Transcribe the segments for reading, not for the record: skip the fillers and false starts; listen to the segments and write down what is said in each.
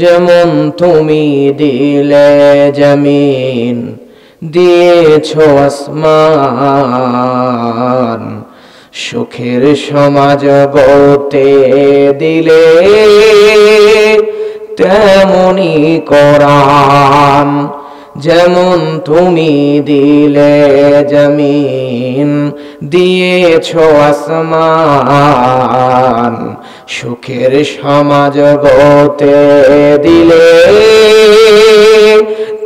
যেমন তুমি দিলে জমিন, দিয়েছো আসমান, সুখের সমাজ গড়তে দিলে তেমনি কোরআন। যেমন তুমি দিলে জমিন, দিয়েছো আসমান, সুখের সমাজ গড়তে দিলে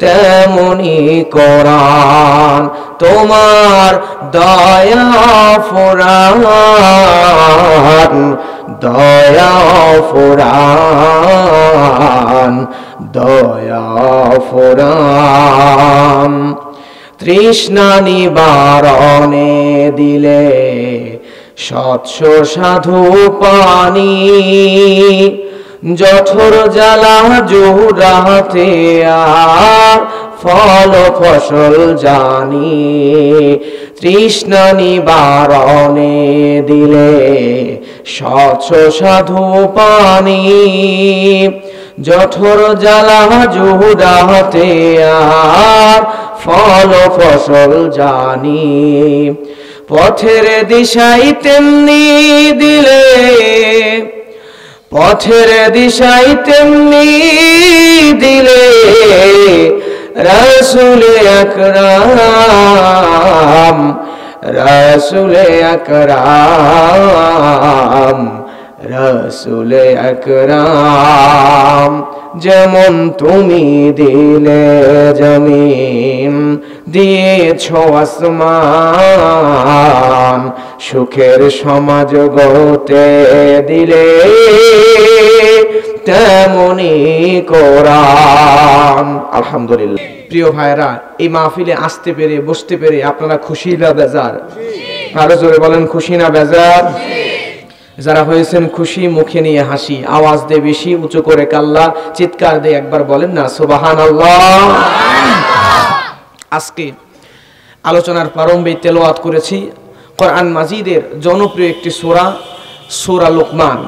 তেমনি কোরআন। তোমার দয়া ফুরান, দয়া ফুরান, দয়া ফুরান। তৃষ্ণা নিবারণে দিলে স্বচ্ছ সাধু পানি, জঠর জ্বালা জোড়াতে আর ফল ফসল জানি। তৃষ্ণা নিবারণে দিলে স্বচ্ছ সাধু পানি, জঠর জ্বালা জোড়াতে আর ফল ফসল জানি। পথের দিশাই তেমনি দিলে, পথের দিশাই তেমনি দিলে রাসূল আকরাম, রাসূল আকরাম, রাসূল আকরাম। যেমন তুমি দিলে জমিন, দিয়েছো আসমান, সুখের সমাজ গড়তে দিলে তেমনি কোরআন। আলহামদুলিল্লাহ। প্রিয় ভাইরা, এই মাহফিলে আসতে পেরে বসতে পেরে আপনারা খুশি না বেজার? আরো জোরে বলেন, খুশি না বেজার? যারা হয়েছেন খুশি, মুখে নিয়ে হাসি, আওয়াজ দিয়ে বেশি উঁচু করে কাল্লা, চিৎকার দিয়ে একবার বলেন না সুবহানাল্লাহ। আজকে আলোচনার প্রারম্ভে তেলাওয়াত করেছি কোরআন মাজিদের জনপ্রিয় একটি সূরা, সূরা লোকমান।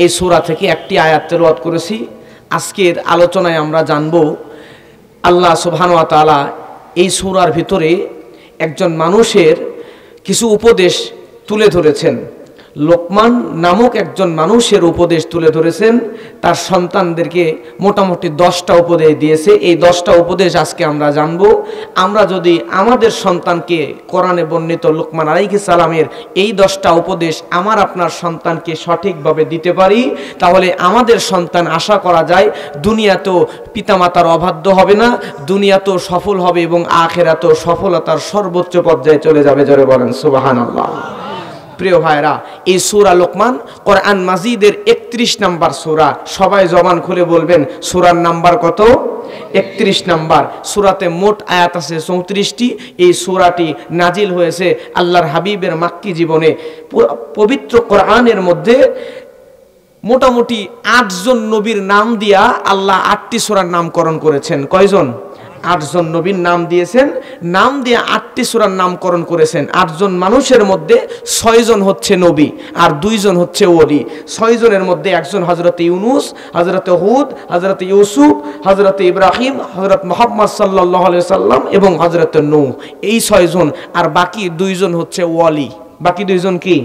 এই সূরা থেকে একটি আয়াত তেলাওয়াত করেছি। আজকের আলোচনায় আমরা জানব আল্লাহ সুবহানাহু ওয়া তাআলা এই সূরার ভিতরে একজন মানুষের কিছু উপদেশ তুলে ধরেছেন। লোকমান নামক একজন মানুষের উপদেশ তুলে ধরেছেন, তার সন্তানদেরকে মোটামুটি 10টা উপদেশ দিয়েছে। এই 10টা উপদেশ আজকে আমরা জানব। আমরা যদি আমাদের সন্তানকে কোরআনে বর্ণিত লোকমান আলাইহিস সালামের এই 10টা উপদেশ আমার আপনার সন্তানকে সঠিকভাবে দিতে পারি, তাহলে আমাদের সন্তান আশা করা যায় দুনিয়াতেও পিতামাতার অবাধ্য হবে না, দুনিয়াতেও সফল হবে এবং আখিরাতেও সফলতার সর্বোচ্চ পর্যায়ে চলে যাবে। জোরে বলেন সুবহানাল্লাহ। প্রিয় ভাইরা, এই সূরা লোকমান কোরআন মাজিদের 31 নাম্বার সূরা। সবাই জবান খুলে বলবেন সূরার নাম্বার কত? 31 নাম্বার। সূরাতে মোট আয়াত আছে 34টি। এই সূরাটি নাজিল হয়েছে আল্লাহর হাবিবের মাক্কি জীবনে। পবিত্র কোরআনের মধ্যে মোটামুটি 8 জন নবীর নাম দিয়া আল্লাহ 8টি সূরার নামকরণ করেছেন। কয়জন? 8 জন নবীর নাম দিয়েছেন, নাম দিয়ে 8টি সূরার নামকরণ করেছেন। 8 জন মানুষের মধ্যে 6 জন হচ্ছে নবী আর 2 জন হচ্ছে ওলি। 6 জনের মধ্যে একজন হযরত ইউনূস, হযরত হুদ, হযরত ইউসুফ, হযরত ইব্রাহিম, হযরত মুহাম্মদ সাল্লাল্লাহু আলাইহি সাল্লাম এবং হযরত নূহ। এই 6 জন। আর বাকি 2 জন হচ্ছে ওলি। বাকি 2 জন কি?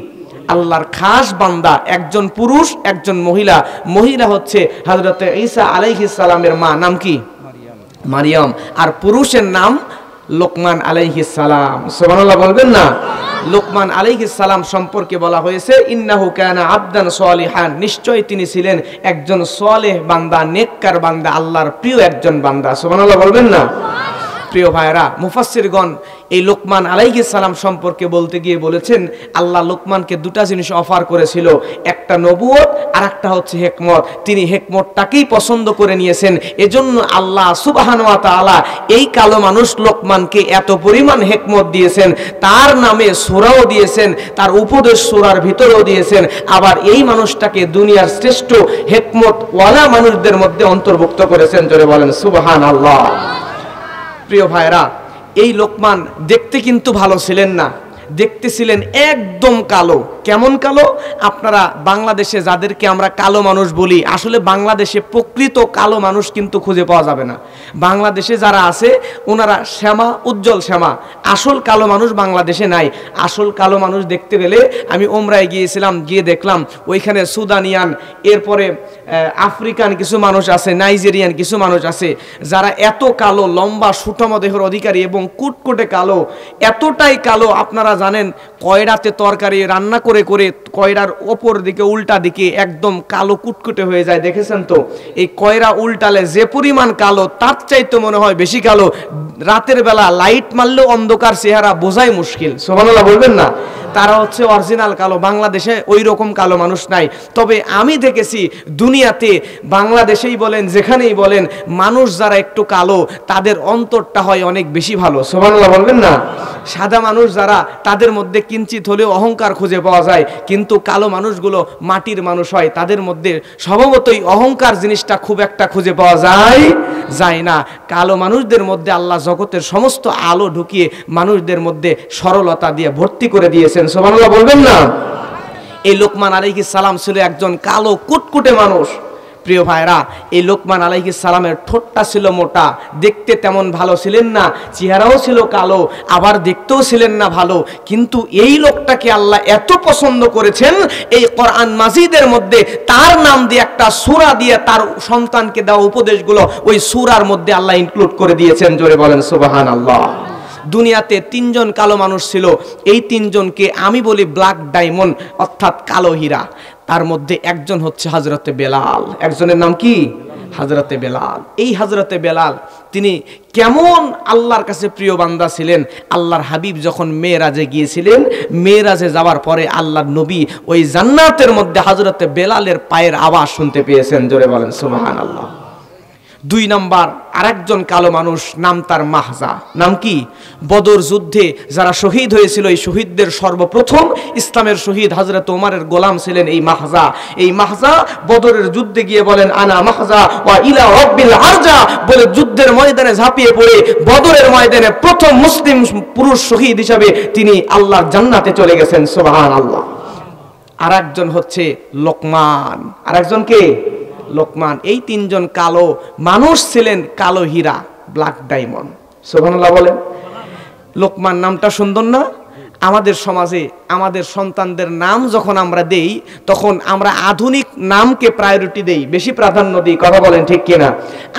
আল্লাহর খাস বান্দা, একজন পুরুষ একজন মহিলা। মহিলা হচ্ছে হযরত ঈসা আলাইহিস সালামের মা, নাম কি? মারিয়াম। আর পুরুষের নাম লোকমান আলাইহিস সালাম। সুবহানাল্লাহ বলবেন না? লোকমান আলাইহিস সালাম সম্পর্কে বলা হয়েছে ইন্নাহু কানা আবদান সালিহান, নিশ্চয়ই তিনি ছিলেন একজন সালেহ বান্দা, নেককার বান্দা, আল্লাহর প্রিয় একজন বান্দা। সুবহানাল্লাহ বলবেন না? প্রিয় ভাইরা, মুফাসসিরগণ এই লোকমান আলাইহিস সালাম সম্পর্কে বলতে গিয়ে বলেছেন আল্লাহ লোকমানকে 2টা জিনিস অফার করেছিল, একটা নবুয়ত আর একটা হচ্ছে হিকমত। তিনি হিকমতটাকেই পছন্দ করে নিয়েছেন। এজন্য আল্লাহ সুবহানাহু ওয়া তাআলা এই কালো মানুষ লোকমানকে এত পরিমাণ হিকমত দিয়েছেন, তার নামে সূরাও দিয়েছেন, তার উপদেশ সূরার ভিতরেও দিয়েছেন। আবার এই মানুষটাকে দুনিয়ার শ্রেষ্ঠ হিকমতওয়ালা মানুষদের মধ্যে অন্তর্ভুক্ত করেছেন। জোরে বলেন সুবহানাল্লাহ। প্রিয় ভাইরা, এই লোকমান দেখতে কিন্তু ভালো ছিলেন না, দেখতে ছিলেন একদম কালো। কেমন কালো? আপনারা বাংলাদেশে যাদেরকে আমরা কালো মানুষ বলি, আসলে বাংলাদেশে প্রকৃত কালো মানুষ কিন্তু খুঁজে পাওয়া যাবে না। বাংলাদেশে যারা আছে ওনারা শ্যামা, উজ্জ্বল শ্যামা। আসল কালো মানুষ বাংলাদেশে নাই। আসল কালো মানুষ দেখতে গেলে আমি ওমরায় গিয়েছিলাম, গিয়ে দেখলাম ওইখানে সুদানিয়ান, এরপরে আফ্রিকান কিছু মানুষ আছে, নাইজেরিয়ান কিছু মানুষ আছে যারা এত কালো, লম্বা সুঠাম দেহের অধিকারী এবং কুটকুটে কালো, এতটাই কালো আপনারা জানেন কয়রাতে তরকারি রান্না করে করে কয়রার ওপর দিকে উল্টা দিকে একদম কালো কুটকুটে হয়ে যায়, দেখেছেন তো? এই কয়রা উল্টালে যে পরিমাণ কালো তার চাইতে মনে হয় বেশি কালো। রাতের বেলা লাইট মারলেও অন্ধকার চেহারা বোঝাই মুশকিল। সুবহানাল্লাহ বলবেন না? তারা হচ্ছে অরিজিনাল কালো। বাংলাদেশে ওই রকম কালো মানুষ নাই। তবে আমি দেখেছি দুনিয়াতে, বাংলাদেশেই বলেন যেখানেই বলেন, মানুষ যারা একটু কালো তাদের অন্তরটা হয় অনেক বেশি ভালো। সুবহানাল্লাহ বলবেন না? সাদা মানুষ যারা, তাদের মধ্যে কিঞ্চিত হলেও অহংকার খুঁজে পাওয়া যায়, কিন্তু কালো মানুষগুলো মাটির মানুষ হয়, তাদের মধ্যে স্বভাবতই অহংকার জিনিসটা খুব একটা খুঁজে পাওয়া যায় না। কালো মানুষদের মধ্যে আল্লাহ জগতের সমস্ত আলো ঢুকিয়ে মানুষদের মধ্যে সরলতা দিয়ে ভর্তি করে দিয়েছেন। সুবহানাল্লাহ বলবেন না? এই লোকমান আলাইহিস সালাম ছিল একজন কালো কুটকুটে মানুষ। প্রিয় ভাইরা, এই লোকমান আলাইহিস সালামের ঠোঁটটা ছিল মোটা, দেখতে তেমন ভালো ছিলেন না, চেহারাও ছিল কালো, আবার দেখতেও ছিলেন না ভালো। কিন্তু এই লোকটাকে আল্লাহ এত পছন্দ করেছেন, এই কোরআন মাজিদের মধ্যে তার নাম দিয়ে একটা সূরা দিয়ে তার সন্তানকে দেওয়া উপদেশগুলো ওই সূরার মধ্যে আল্লাহ ইনক্লুড করে দিয়েছেন। জোরে বলেন সুবহানাল্লাহ। দুনিয়াতে তিনজন কালো মানুষ ছিল, এই তিনজনকে আমি বলি ব্ল্যাক ডায়মন্ড, অর্থাৎ কালো হীরা। তার মধ্যে একজন হচ্ছে হযরতে বেলাল। একজনের নাম কি? হযরতে বেলাল। এই হযরতে বেলাল তিনি কেমন আল্লাহর কাছে প্রিয় বান্দা ছিলেন। আল্লাহর হাবিব যখন মেরাজে গিয়েছিলেন, মেরাজে যাওয়ার পরে আল্লাহর নবী ওই জান্নাতের মধ্যে হযরতে বেলালের পায়ের আওয়াজ শুনতে পেয়েছেন। জোরে বলেন সুবহানাল্লাহ। দুই নাম্বার আরেকজন কালো মানুষ, নাম তার মাহজা। নাম কি? বদর যুদ্ধে যারা শহীদ হয়েছিল, এই শহীদদের সর্বপ্রথম ইসলামের শহীদ হযরত ওমরের গোলাম ছিলেন এই মাহজা। এই মাহজা বদরের যুদ্ধে গিয়ে বলেন আনা মাহজা ওয়া ইলা রাব্বিল আরজা বলে যুদ্ধের ময়দানে ঝাঁপিয়ে পড়ে বদরের ময়দানে প্রথম মুসলিম পুরুষ শহীদ হিসাবে তিনি আল্লাহর জান্নাতে চলে গেছেন। সুবহানাল্লাহ। আরেকজন হচ্ছে লোকমান। আরেকজন কে? লোকমান। এই তিনজন কালো মানুষ ছিলেন, কালো হীরা, ব্ল্যাক ডায়মন্ড। সুবহানাল্লাহ বলেন। লোকমান নামটা সুন্দর না? আমাদের সমাজে আমাদের সন্তানদের নাম যখন আমরা দেই, তখন আমরা আধুনিক নামকে প্রায়োরিটি দেই, বেশি প্রাধান্য দিই। কথা বলেন ঠিক কিনা?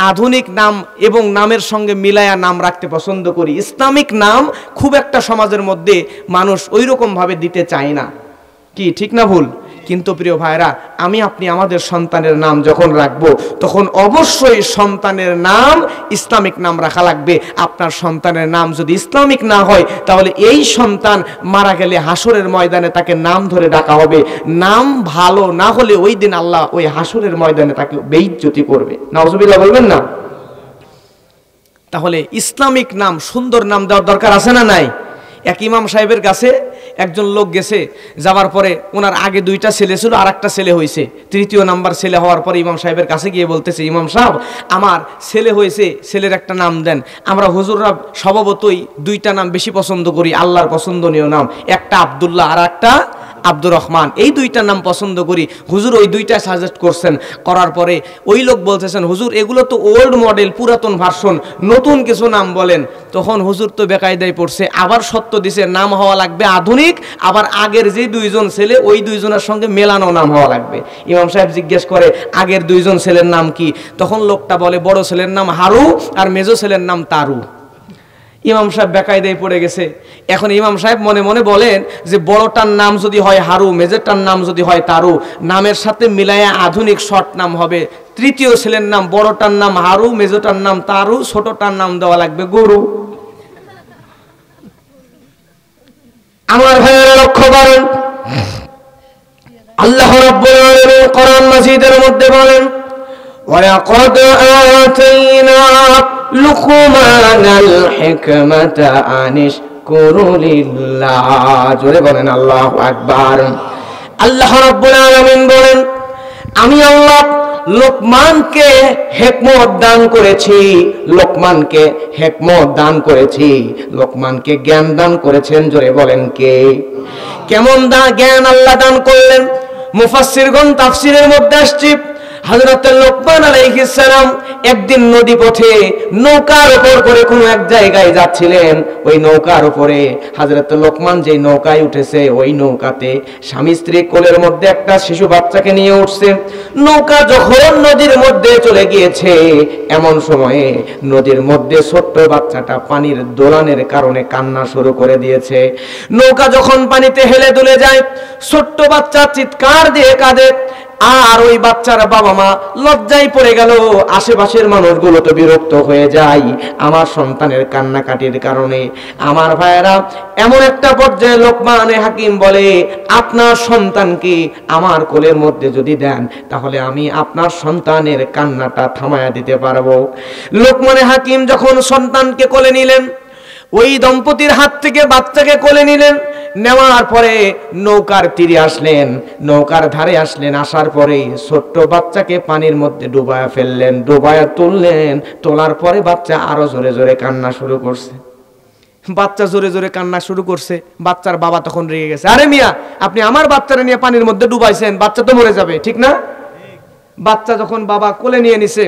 আধুনিক নাম এবং নামের সঙ্গে মিলায়া নাম রাখতে পছন্দ করি। ইসলামিক নাম খুব একটা সমাজের মধ্যে মানুষ ওই রকম ভাবে দিতে চায় না। কি ঠিক না ভুল? কিন্তু প্রিয় ভাইরা, আমি আপনি আমাদের সন্তানের নাম যখন রাখবো, তখন অবশ্যই সন্তানের নাম ইসলামিক নাম রাখা লাগবে। আপনার সন্তানের নাম যদি ইসলামিক না হয়, তাহলে এই সন্তান মারা গেলে হাসরের ময়দানে তাকে নাম ধরে ডাকা হবে। নাম ভালো না হলে ওই দিন আল্লাহ ওই হাসরের ময়দানে তাকে বেইজ্জতি করবে। নাউজুবিল্লাহ বলবেন না? তাহলে ইসলামিক নাম, সুন্দর নাম দেওয়ার দরকার আছে না নাই? এক ইমাম সাহেবের কাছে একজন লোক গেছে, যাওয়ার পরে ওনার আগে দুইটা ছেলে ছিল, আর একটা ছেলে হয়েছে। তৃতীয় নাম্বার ছেলে হওয়ার পরে ইমাম সাহেবের কাছে গিয়ে বলতেছে, ইমাম সাহেব আমার ছেলে হয়েছে, ছেলের একটা নাম দেন। আমরা হুজুররা স্বভাবতই দুইটা নাম বেশি পছন্দ করি, আল্লাহর পছন্দনীয় নাম, একটা আব্দুল্লাহ আর একটা আব্দুর রহমান, এই দুইটা নাম পছন্দ করি। হুজুর ওই দুইটা সাজেস্ট করছেন। করার পরে ওই লোক বলতেছেন, হুজুর এগুলো তো ওল্ড মডেল, পুরাতন ভার্সন, নতুন কিছু নাম বলেন। তখন হুজুর তো বেকায়দায় পড়ছে, আবার সত্য দিছে, নাম হওয়া লাগবে আধুনিক, আবার আগের যে দুইজন ছেলে ওই দুইজনের সঙ্গে মেলানো নাম হওয়া লাগবে। ইমাম সাহেব জিজ্ঞেস করে, আগের দুইজন ছেলের নাম কি? তখন লোকটা বলে, বড় ছেলের নাম হারু আর মেজো ছেলের নাম তারু। ইমাম সাহেব বেকায়দায় পড়ে গেছে। এখন ইমাম সাহেব মনে মনে বলেন যে বড়টার নাম যদি হয় হারু, মেজরটার নাম যদি হয় তারু, নামের সাথে মিলায়া আধুনিক শর্ট নাম হবে। তৃতীয় ছেলের নাম, বড়টার নাম হারু, মেজরটার নাম তারু, ছোটটার নাম দেওয়া লাগবে গরু। আমার ভাইয়েরা লক্ষ্য করেন, আল্লাহ রাব্বুল আলামিন কোরআন মাজিদের মধ্যে বলেন, وَلَقَدْ آتَيْنَا لُقْمَانَ الْحِكْمَةَ أَنِ اشْكُرْ لِلَّهِ। জোরে বলেন আল্লাহু আকবার। আল্লাহ রাব্বুল আলামিন বলেন, আমি আল্লাহ লোকমানকে হিকমত দান করেছি, লোকমানকে হিকমত দান করেছি, লোকমানকে জ্ঞান দান করেছেন। জোরে বলেন কে? কেমন জ্ঞান আল্লাহ দান করলেন? মুফাসসিরগণ তাফসীরের মধ্যে আসছে, হযরত লোকমান আলাইহিস সালাম একদিন নদী পথে নৌকার উপর করে কোনো এক জায়গায় যাচ্ছিলেন। ওই নৌকার উপরে হযরত লোকমান যে নৌকায় উঠেছে, ওই নৌকাতে স্বামী স্ত্রী কোলের মধ্যে একটা শিশু বাচ্চাকে নিয়ে উঠছে। নৌকা যখন নদীর মধ্যে চলে গিয়েছে, এমন সময়ে নদীর মধ্যে ছোট্ট বাচ্চাটা পানির দোলনের কারণে কান্না শুরু করে দিয়েছে। নৌকা যখন পানিতে হেলে দুলে যায়, ছোট্ট বাচ্চা চিৎকার দিয়ে কাঁদে। আর ওই বাচ্চার বাবা মা লজ্জায় পড়ে গেল। আশেপাশের মানুষগুলো তো বিরক্ত হয়ে যায় আমার সন্তানের কান্নাকাটির কারণে। আমার ভাইয়েরা, এমন একটা পর্যায়ে লোকমানে হাকিম বলে, আপনার সন্তানকে আমার কোলের মধ্যে যদি দেন, তাহলে আমি আপনার সন্তানের কান্নাটা থামায়া দিতে পারবো। লোকমানে হাকিম যখন সন্তানকে কোলে নিলেন, ওই দম্পতির হাত থেকে বাচ্চাকে কোলে নিলেন। নেওয়ার পরে নৌকার তীরে আসলেন, নৌকার ধারে আসলেন। আসার পরে ছোট্ট বাচ্চাকে পানির মধ্যে ডুবায়া ফেললেন, ডুবায়া তুললেন। তোলার পরে বাচ্চা আরো জোরে জোরে কান্না শুরু করছে। বাচ্চা জোরে জোরে কান্না শুরু করছে। বাচ্চার বাবা তখন রেগে গেছে, আরে মিয়া, আপনি আমার বাচ্চারা নিয়ে পানির মধ্যে ডুবাইছেন, বাচ্চা তো মরে যাবে, ঠিক না? বাচ্চা যখন বাবা কোলে নিয়ে নিছে,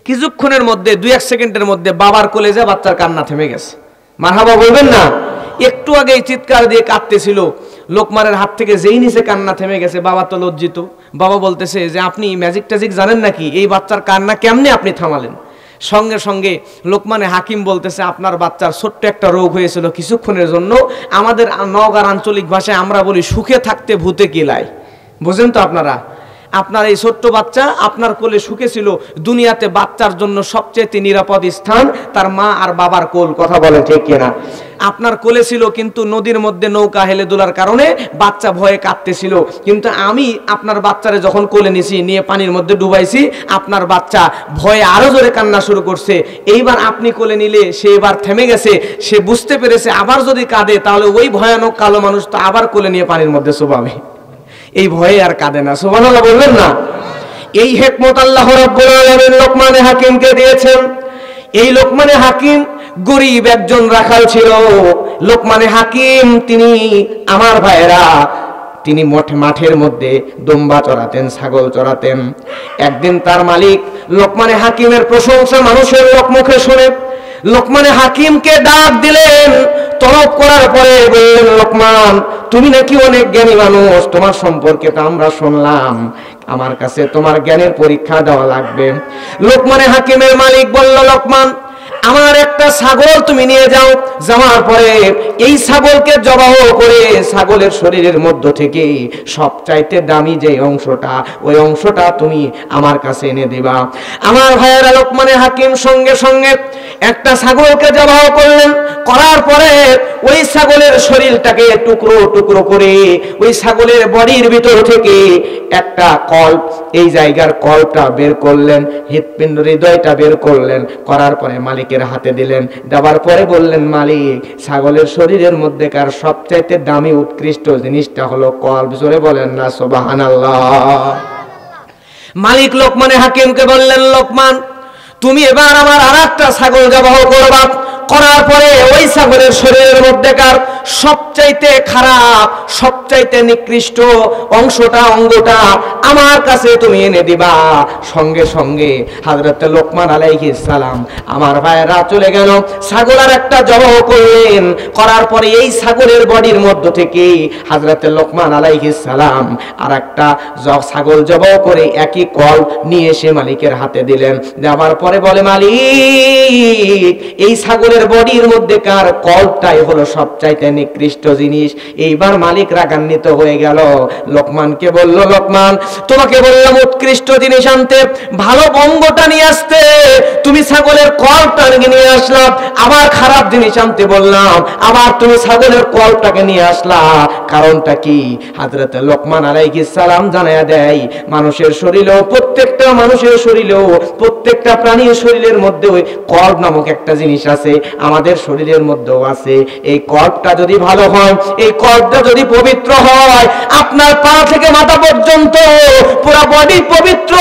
কিছুক্ষণের মধ্যে 2-1 সেকেন্ডের মধ্যে বাবার কোলে যা বাচ্চার কান্না থেমে গেছে। মারহাবা বলবেন না? একটু আগেই চিৎকার দিয়ে কাঁদতেছিল, লোকমানের হাত থেকে যেই নিচে কান্না থেমে গেছে। বাবা তো লজ্জিত। বাবা বলতেছে যে, আপনি ম্যাজিক ট্যাজিক জানেন নাকি? এই বাচ্চার কান্না কেমনে আপনি থামালেন? সঙ্গে সঙ্গে লোকমানে হাকিম বলতেছে, আপনার বাচ্চার ছোট্ট একটা রোগ হয়েছিল কিছুক্ষণের জন্য। আমাদের নওগাঁর আঞ্চলিক ভাষায় আমরা বলি, সুখে থাকতে ভূতে কিলায়। বুঝেন তো আপনারা? আপনার এই ছোট্ট বাচ্চা আপনার কোলে সুখে ছিল। দুনিয়াতে বাচ্চার জন্য সবচেয়ে নিরাপদ স্থান তার মা আর বাবার কোল। কথা বলে ঠিক কিনা? আপনার কোলে ছিল, কিন্তু নদীর মধ্যে নৌকা হেলে দোলার কারণে বাচ্চা ভয়ে কাঁদতেছিল। কিন্তু আমি আপনার বাচ্চারে যখন কোলে নিছি, নিয়ে পানির মধ্যে ডুবাইছি, আপনার বাচ্চা ভয়ে আরো জোরে কান্না শুরু করছে। এইবার আপনি কোলে নিলে সে এবার থেমে গেছে। সে বুঝতে পেরেছে আবার যদি কাঁদে তাহলে ওই ভয়ানক কালো মানুষ তো আবার কোলে নিয়ে পানির মধ্যে চুবাবে। এই ভয়ে আর কাঁদে না। সুবহানাল্লাহ বলবেন না? এই হিকমত আল্লাহ রাব্বুল আলামিন লোকমানে হাকিমকে দিয়েছেন। এই লোকমানে হাকিম গরিব একজন রাখাল ছিল। লোকমানে হাকিম তিনি, আমার ভাইয়েরা, তিনি মাঠের মধ্যে দুম্বা চড়াতেন, ছাগল চড়াতেন। একদিন তার মালিক লোকমানে হাকিমের প্রশংসা মানুষের লোকমুখে শুনে লোকমানে হাকিমকে ডাক দিলেন। তলব করার পরে বললেন, লোকমান, তুমি নাকি অনেক জ্ঞানী মানুষ, তোমার সম্পর্কে তো আমরা শুনলাম, আমার কাছে তোমার জ্ঞানের পরীক্ষা দেওয়া লাগবে। লোকমানে হাকিমের মালিক বলল, লোকমান, আমার একটা ছাগল তুমি নিয়ে যাও। যাওয়ার পরে এই ছাগলকে জবাহ করে ছাগলের শরীরের মধ্য থেকে সবচাইতে দামি যে অংশটা, ওই অংশটা তুমি আমার কাছে এনে দিবা। আমার ভাইয়েরা, লোকমানে হাকিম সঙ্গে সঙ্গে একটা ছাগলকে জবাহ করলেন। করার পরে ওই ছাগলের শরীরটাকে টুকরো টুকরো করে ওই ছাগলের বডির ভিতর থেকে একটা কল্প, এই জায়গার কল্পটা বের করলেন, হৃৎপিণ্ড, হৃদয়টা বের করলেন। করার পরে মালিকের হাতে দিলেন। দেওয়ার পরে বললেন, মালিক, ছাগলের শরীরের মধ্যেকার সবচাইতে দামি উৎকৃষ্ট জিনিসটা হলো কল্প। জোরে বলেন না সুবহানাল্লাহ। মালিক লোকমানে হাকিমকে বললেন, লোকমান, তুমি এবার আমার আরেকটা ছাগল জবাহ করবা। করার পরে ওই ছাগলের শরীরের মধ্যেকার সবচাইতে খারাপ, সবচাইতে নিকৃষ্ট অংশটা, অঙ্গটা আমার কাছে তুমি এনে দিবা। সঙ্গে সঙ্গে হযরত লোকমান আলাইহিস সালাম, আমার ভাইয়েরা, চলে গেল, ছাগল আর একটা জবাহ করলেন। করার পরে এই ছাগলের বডির মধ্য থেকে হযরত লোকমান আলাইহিস সালাম আর একটা ছাগল জবাহ করে একই কল নিয়ে এসে মালিকের হাতে দিলেন। দেওয়ার পরে বলে, মালিক, এই ছাগলের বডির মধ্যেকার কলটাই হলো সবচাইতে নিকৃষ্ট জিনিস। এইবার মালিক রাগান্বিত হয়ে গেল। লোকমানকে বলল, লোকমান, তোমাকে বললাম উৎকৃষ্ট জিনিস আনতে, ভালো অঙ্গটা নিয়ে আসতে, তুমি ছাগলের কলটা নিয়ে আসলাম। আবার খারাপ জিনিস আনতে বললাম, আবার তুমি ছাগলের কলটাকে নিয়ে আসলা। কারণটা কি? হযরত লোকমান আলাইহিস সালাম জানায়া দেয়, মানুষের শরীরেও, প্রত্যেকটা মানুষের শরীরেও, প্রত্যেকটা প্রাণীর শরীরের মধ্যে ওই কল্প নামক একটা জিনিস আছে। আমাদের শরীরের মধ্যেও আছে। এই কর্ডটা যদি ভালো হয়, এই কর্ডটা যদি পবিত্র হয়, আপনার পা থেকে মাথা পর্যন্ত পুরো বডি পবিত্র।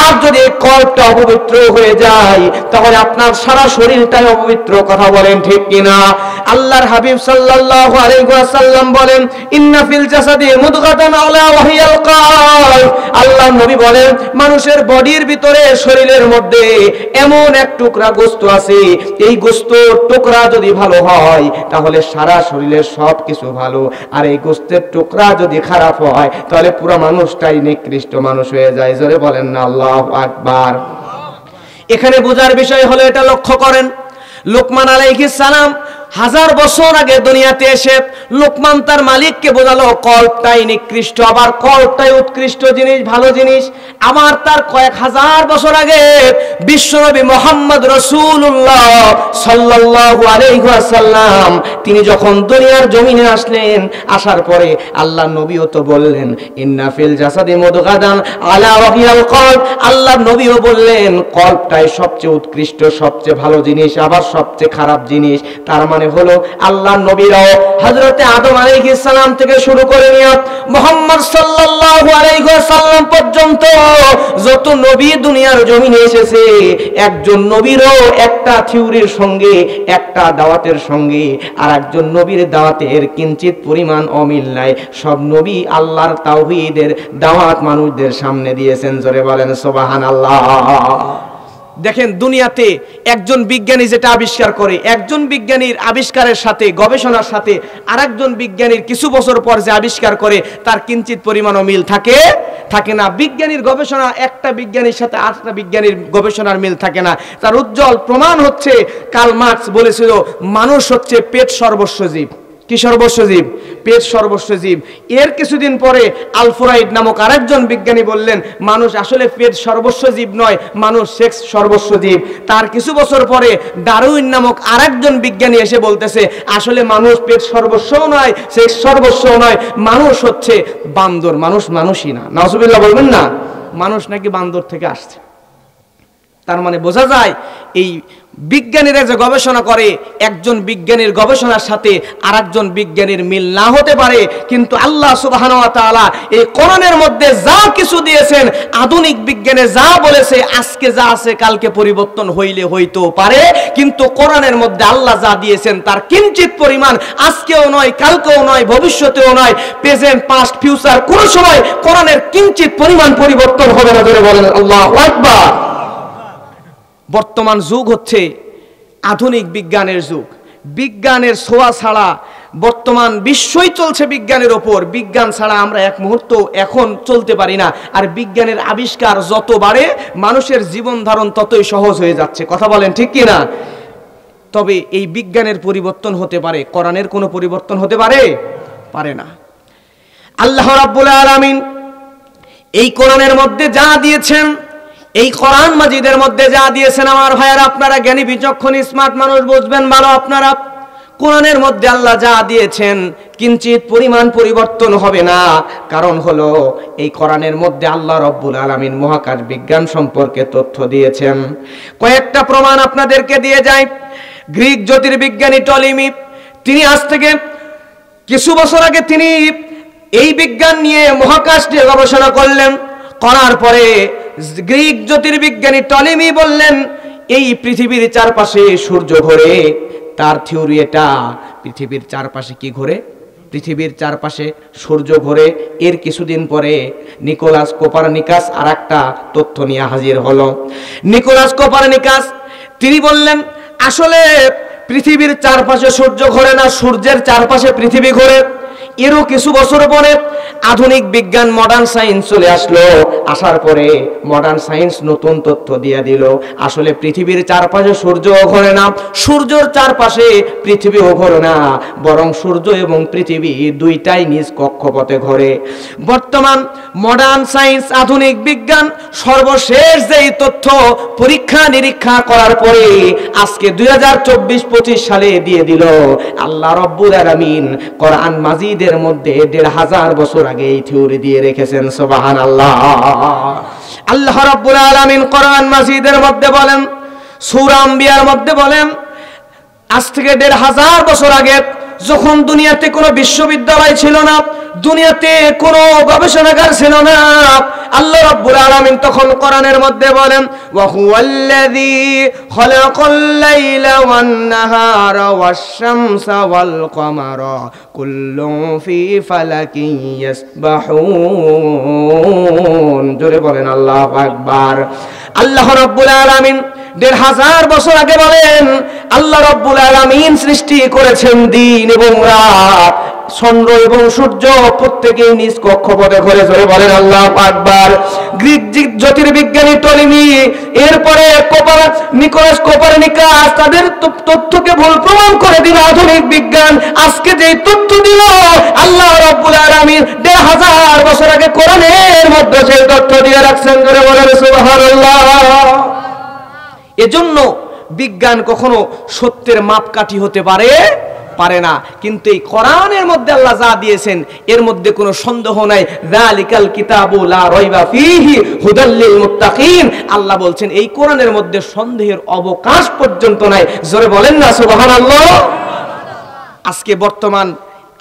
আর যদি এই কর্ডটা অপবিত্র হয়ে যায়, তাহলে আপনার সারা শরীরটাই অপবিত্র। কথা বলেন ঠিক কিনা? আল্লাহর হাবিব সাল্লাল্লাহু আলাইহি ওয়াসাল্লাম বলেন, ইন্না ফিল জাসাদি মুদগাতান আলা ওয়াহিয়াল কলব। আল্লাহর নবী বলেন, মানুষের বডির ভিতরে, শরীরের মধ্যে এমন এক টুকরা গোশত আছে, এই গোশতের টুকরা যদি ভালো হয় তাহলে সারা শরীরের সব কিছু ভালো। আর এই গোশতের টুকরা যদি খারাপ হয় তাহলে পুরো মানুষটাই নিকৃষ্ট মানুষ হয়ে যায়। জোরে বলেন না আল্লাহু আকবার। এখানে বোঝার বিষয় হলো, এটা লক্ষ্য করেন, লোকমান আলাইহিস সালাম 1000 বছর আগে দুনিয়াতে এসে লোকমান তার মালিককে বোঝালো কল্পটাই নিকৃষ্ট, আবার কল্পটাই উৎকৃষ্ট জিনিস, ভালো জিনিস। আবার তার কয়েক হাজার বছর আগে বিশ্বনবী মুহাম্মদ রাসূলুল্লাহ সাল্লাল্লাহু আলাইহি ওয়াসাল্লাম তিনি যখন দুনিয়ার জমিনে আসলেন, আসার পরে আল্লাহর নবীও তো বললেন, ইন্না ফিল জাসাদি মুদগাতান আলা ওয়াহিয়াল কলব। আল্লাহর নবীও বললেন কল্পটাই সবচেয়ে উৎকৃষ্ট, সবচেয়ে ভালো জিনিস, আবার সবচেয়ে খারাপ জিনিস। তার মানে হলো আল্লাহর নবীরাও হযরতে আদম আলাইহিস সালাম থেকে শুরু করে নিয়ে মুহাম্মদ সাল্লাল্লাহু আলাইহি ওয়াসাল্লাম পর্যন্ত যত নবী দুনিয়ার জমিনে এসেছে, একজন নবীরও একটা থিওরির সঙ্গে, একটা দাওয়াতের সঙ্গে আর একজন নবীর দাওয়াতের কিঞ্চিত পরিমাণ অমিল নাই। সব নবী আল্লাহর তাওহীদের দাওয়াত মানুষদের সামনে দিয়েছেন। জোরে বলেন সুবহানাল্লাহ। দেখেন, দুনিয়াতে একজন বিজ্ঞানী যেটা আবিষ্কার করে, একজন বিজ্ঞানীর আবিষ্কারের সাথে, গবেষণার সাথে আরেকজন বিজ্ঞানীর কিছু বছর পর যে আবিষ্কার করে তার কিঞ্চিত পরিমাণও মিল থাকে না। বিজ্ঞানীর গবেষণা একটা বিজ্ঞানীর সাথে আরেকটা বিজ্ঞানীর গবেষণার মিল থাকে না। তার উজ্জ্বল প্রমাণ হচ্ছে, কার্ল মার্কস বলেছিল, মানুষ হচ্ছে পেট সর্বস্ব জীব। কি সর্বস্ব জীব? পেট সর্বস্ব জীব। এর কিছুদিন পরে আলফ্রেড নামক আরেকজন বিজ্ঞানী বললেন, মানুষ আসলে পেট সর্বস্ব জীব নয়, মানুষ সেক্স সর্বস্ব জীব। তার কিছু বছর পরে ডারউইন নামক আরেকজন বিজ্ঞানী এসে বলতেছে, আসলে মানুষ পেট সর্বস্বও নয়, সেক্স সর্বস্বও নয়, মানুষ হচ্ছে বান্দর, মানুষ মানুষই না। নাউজুবিল্লাহ বলবেন না, মানুষ নাকি বান্দর থেকে আসছে। তার মানে বোঝা যায়, এই বিজ্ঞানীরা যে গবেষণা করে, একজন বিজ্ঞানীর গবেষণার সাথে আরেকজন বিজ্ঞানীর মিল না হতে পারে, কিন্তু আল্লাহ সুবহানাহু ওয়া তাআলা এই কোরআনের মধ্যে যা কিছু দিয়েছেন, আধুনিক বিজ্ঞানে যা বলেছে, আজকে যা আছে কালকে পরিবর্তন হইলে হইতেও পারে, কিন্তু কোরআনের মধ্যে আল্লাহ যা দিয়েছেন তার কিঞ্চিত পরিমাণ আজকেও নয়, কালকেও নয়, ভবিষ্যতেও নয়, প্রেজেন্ট, পাস্ট, ফিউচার কোনো সময় কোরআনের কিঞ্চিত পরিমাণ পরিবর্তন হবে না। ধরে বলেন আল্লাহু আকবার। বর্তমান যুগ হচ্ছে আধুনিক বিজ্ঞানের যুগ। বিজ্ঞানের ছোঁয়া ছাড়া বর্তমান বিশ্বই চলছে বিজ্ঞানের ওপর। বিজ্ঞান ছাড়া আমরা এক মুহূর্ত এখন চলতে পারি না। আর বিজ্ঞানের আবিষ্কার যত বাড়ে, মানুষের জীবন ধারণ ততই সহজ হয়ে যাচ্ছে। কথা বলেন ঠিক কি না? তবে এই বিজ্ঞানের পরিবর্তন হতে পারে, কোরআনের কোনো পরিবর্তন হতে পারে না। আল্লাহ রাব্বুল আলামিন এই কোরআনের মধ্যে যা দিয়েছেন, এই কোরআন মাজিদের মধ্যে যা দিয়েছেন, আমার ভাইয়েরা, আপনারা জ্ঞানী বিচক্ষণ স্মার্ট মানুষ, বুঝবেন ভালো। আপনারা কোরআনের মধ্যে আল্লাহ যা দিয়েছেন কিঞ্চিত পরিমাণ পরিবর্তন হবে না। কারণ হলো, এই কোরআনের মধ্যে আল্লাহ রাব্বুল আলামিন মহাকাশ বিজ্ঞান সম্পর্কে তথ্য দিয়েছেন। কয়েকটা প্রমাণ আপনাদেরকে দিয়ে যায়। গ্রিক জ্যোতির্বিজ্ঞানী টলেমি, তিনি আজ থেকে কিছু বছর আগে তিনি এই বিজ্ঞান নিয়ে, মহাকাশ নিয়ে গবেষণা করলেন। করার পরে গ্রিক জ্যোতির্বিজ্ঞানী টলেমি বললেন, এই পৃথিবীর চারপাশে সূর্য ঘোরে। তার থিওরি এটা, পৃথিবীর চারপাশে কি ঘোরে? পৃথিবীর চারপাশে সূর্য ঘোরে। এর কিছুদিন পরে নিকোলাস কোপারনিকাস আর একটা তথ্য নিয়ে হাজির হলো। নিকোলাস কোপারনিকাস তিনি বললেন, আসলে পৃথিবীর চারপাশে সূর্য ঘোরে না, সূর্যের চারপাশে পৃথিবী ঘোরে। এরও কিছু বছর পরে আধুনিক বিজ্ঞান, মডার্ন সায়েন্স চলে আসলো। আসার পরে মডার্ন সায়েন্স নতুন তথ্য দিয়ে দিল, আসলে পৃথিবীর চারপাশে সূর্য ঘোরে না, সূর্যের চারপাশে পৃথিবীও ঘোরে না, বরং সূর্য এবং পৃথিবী দুইটাই নিজ কক্ষপথে ঘোরে। বর্তমান মডার্ন সায়েন্স, আধুনিক বিজ্ঞান সর্বশেষ যেই তথ্য পরীক্ষা নিরীক্ষা করার পরে আজকে 2024-25 সালে দিয়ে দিল, আল্লাহ রাব্বুল আলামিন কোরআন মাজিদের মধ্যে 1500 বছর আগে এই থিওরি দিয়ে রেখেছেন। সুবহানাল্লাহ। আল্লাহ রাব্বুল আলামিন কোরআন মাজিদের মধ্যে বলেন, সূরা আম্বিয়ার মধ্যে বলেন, আজ থেকে ১৫০০ বছর আগে যখন দুনিয়াতে কোনো বিশ্ববিদ্যালয় ছিল না, দুনিয়াতে কোনো গবেষণাগার ছিল না, আল্লাহ রাব্বুল আলামিন তখন কোরআনের মধ্যে বলেন ওয়া হুয়াল্লাযী খালাকাল লাইলা ওয়ান নাহারা ওয়াশ-শামসা ওয়াল কমারা কুল্লুন ফি ফালাকিন ইয়াসবাহুন। জোরে বলেন আল্লাহু আকবার। আল্লাহ রাব্বুল আলামিন ১৫০০ বছর আগে বলেন আল্লাহ রাব্বুল আলামিন সৃষ্টি করেছেন দিন এবং রাত, চন্দ্র এবং সূর্য প্রত্যেকেই নিজ কক্ষপথে ঘুরে ঘুরে বলেন আল্লাহু আকবার। গ্রিক জ্যোতির্বিজ্ঞানী টলেমি, এরপরে নিকোলাস কোপারনিকাস তাদের তথ্যকে ভুল প্রমাণ করে দিল আধুনিক বিজ্ঞান। আজকে যে তথ্য দিল আল্লাহ রাব্বুল আলামিন ১৫০০ বছর আগে কোরআনের মধ্যে সেই তথ্য দিয়ে রাখছেন। ধরে বলেন সুবহানাল্লাহ। এজন্য বিজ্ঞান কখনো সত্যের মাপকাঠি হতে পারে না, কিন্তু এই কোরআনের মধ্যে আল্লাহ যা দিয়েছেন এর মধ্যে কোনো সন্দেহ নাই। যালিকাল কিতাবু লা রাইবা ফীহি হুদাল লিল মুত্তাকিন। আল্লাহ বলছেন এই কোরআনের মধ্যে সন্দেহের অবকাশ পর্যন্ত নাই। জোরে বলেন না সুবহানাল্লাহ। আজকে বর্তমান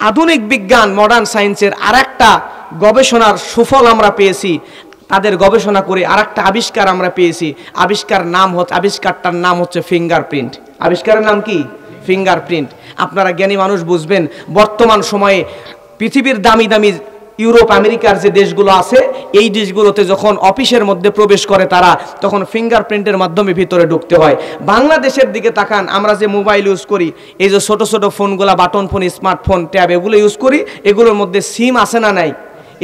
আধুনিক বিজ্ঞান, মডার্ন সায়েন্সের আরেকটা গবেষণার সুফল আমরা পেয়েছি। তাদের গবেষণা করে আরেকটা আবিষ্কার আমরা পেয়েছি। আবিষ্কারটার নাম হচ্ছে ফিঙ্গারপ্রিন্ট। আবিষ্কারের নাম কি? ফিঙ্গারপ্রিন্ট। আপনারা জ্ঞানী মানুষ বুঝবেন, বর্তমান সময়ে পৃথিবীর দামি দামি ইউরোপ আমেরিকার যে দেশগুলো আছে, এই দেশগুলোতে যখন অফিসের মধ্যে প্রবেশ করে তারা, তখন ফিঙ্গারপ্রিন্টের মাধ্যমে ভিতরে ঢুকতে হয়। বাংলাদেশের দিকে তাকান, আমরা যে মোবাইল ইউজ করি, এই যে ছোট ছোট ফোনগুলো, বাটন ফোন, স্মার্টফোন, ট্যাব, এগুলো ইউজ করি, এগুলোর মধ্যে সিম আছে না নাই?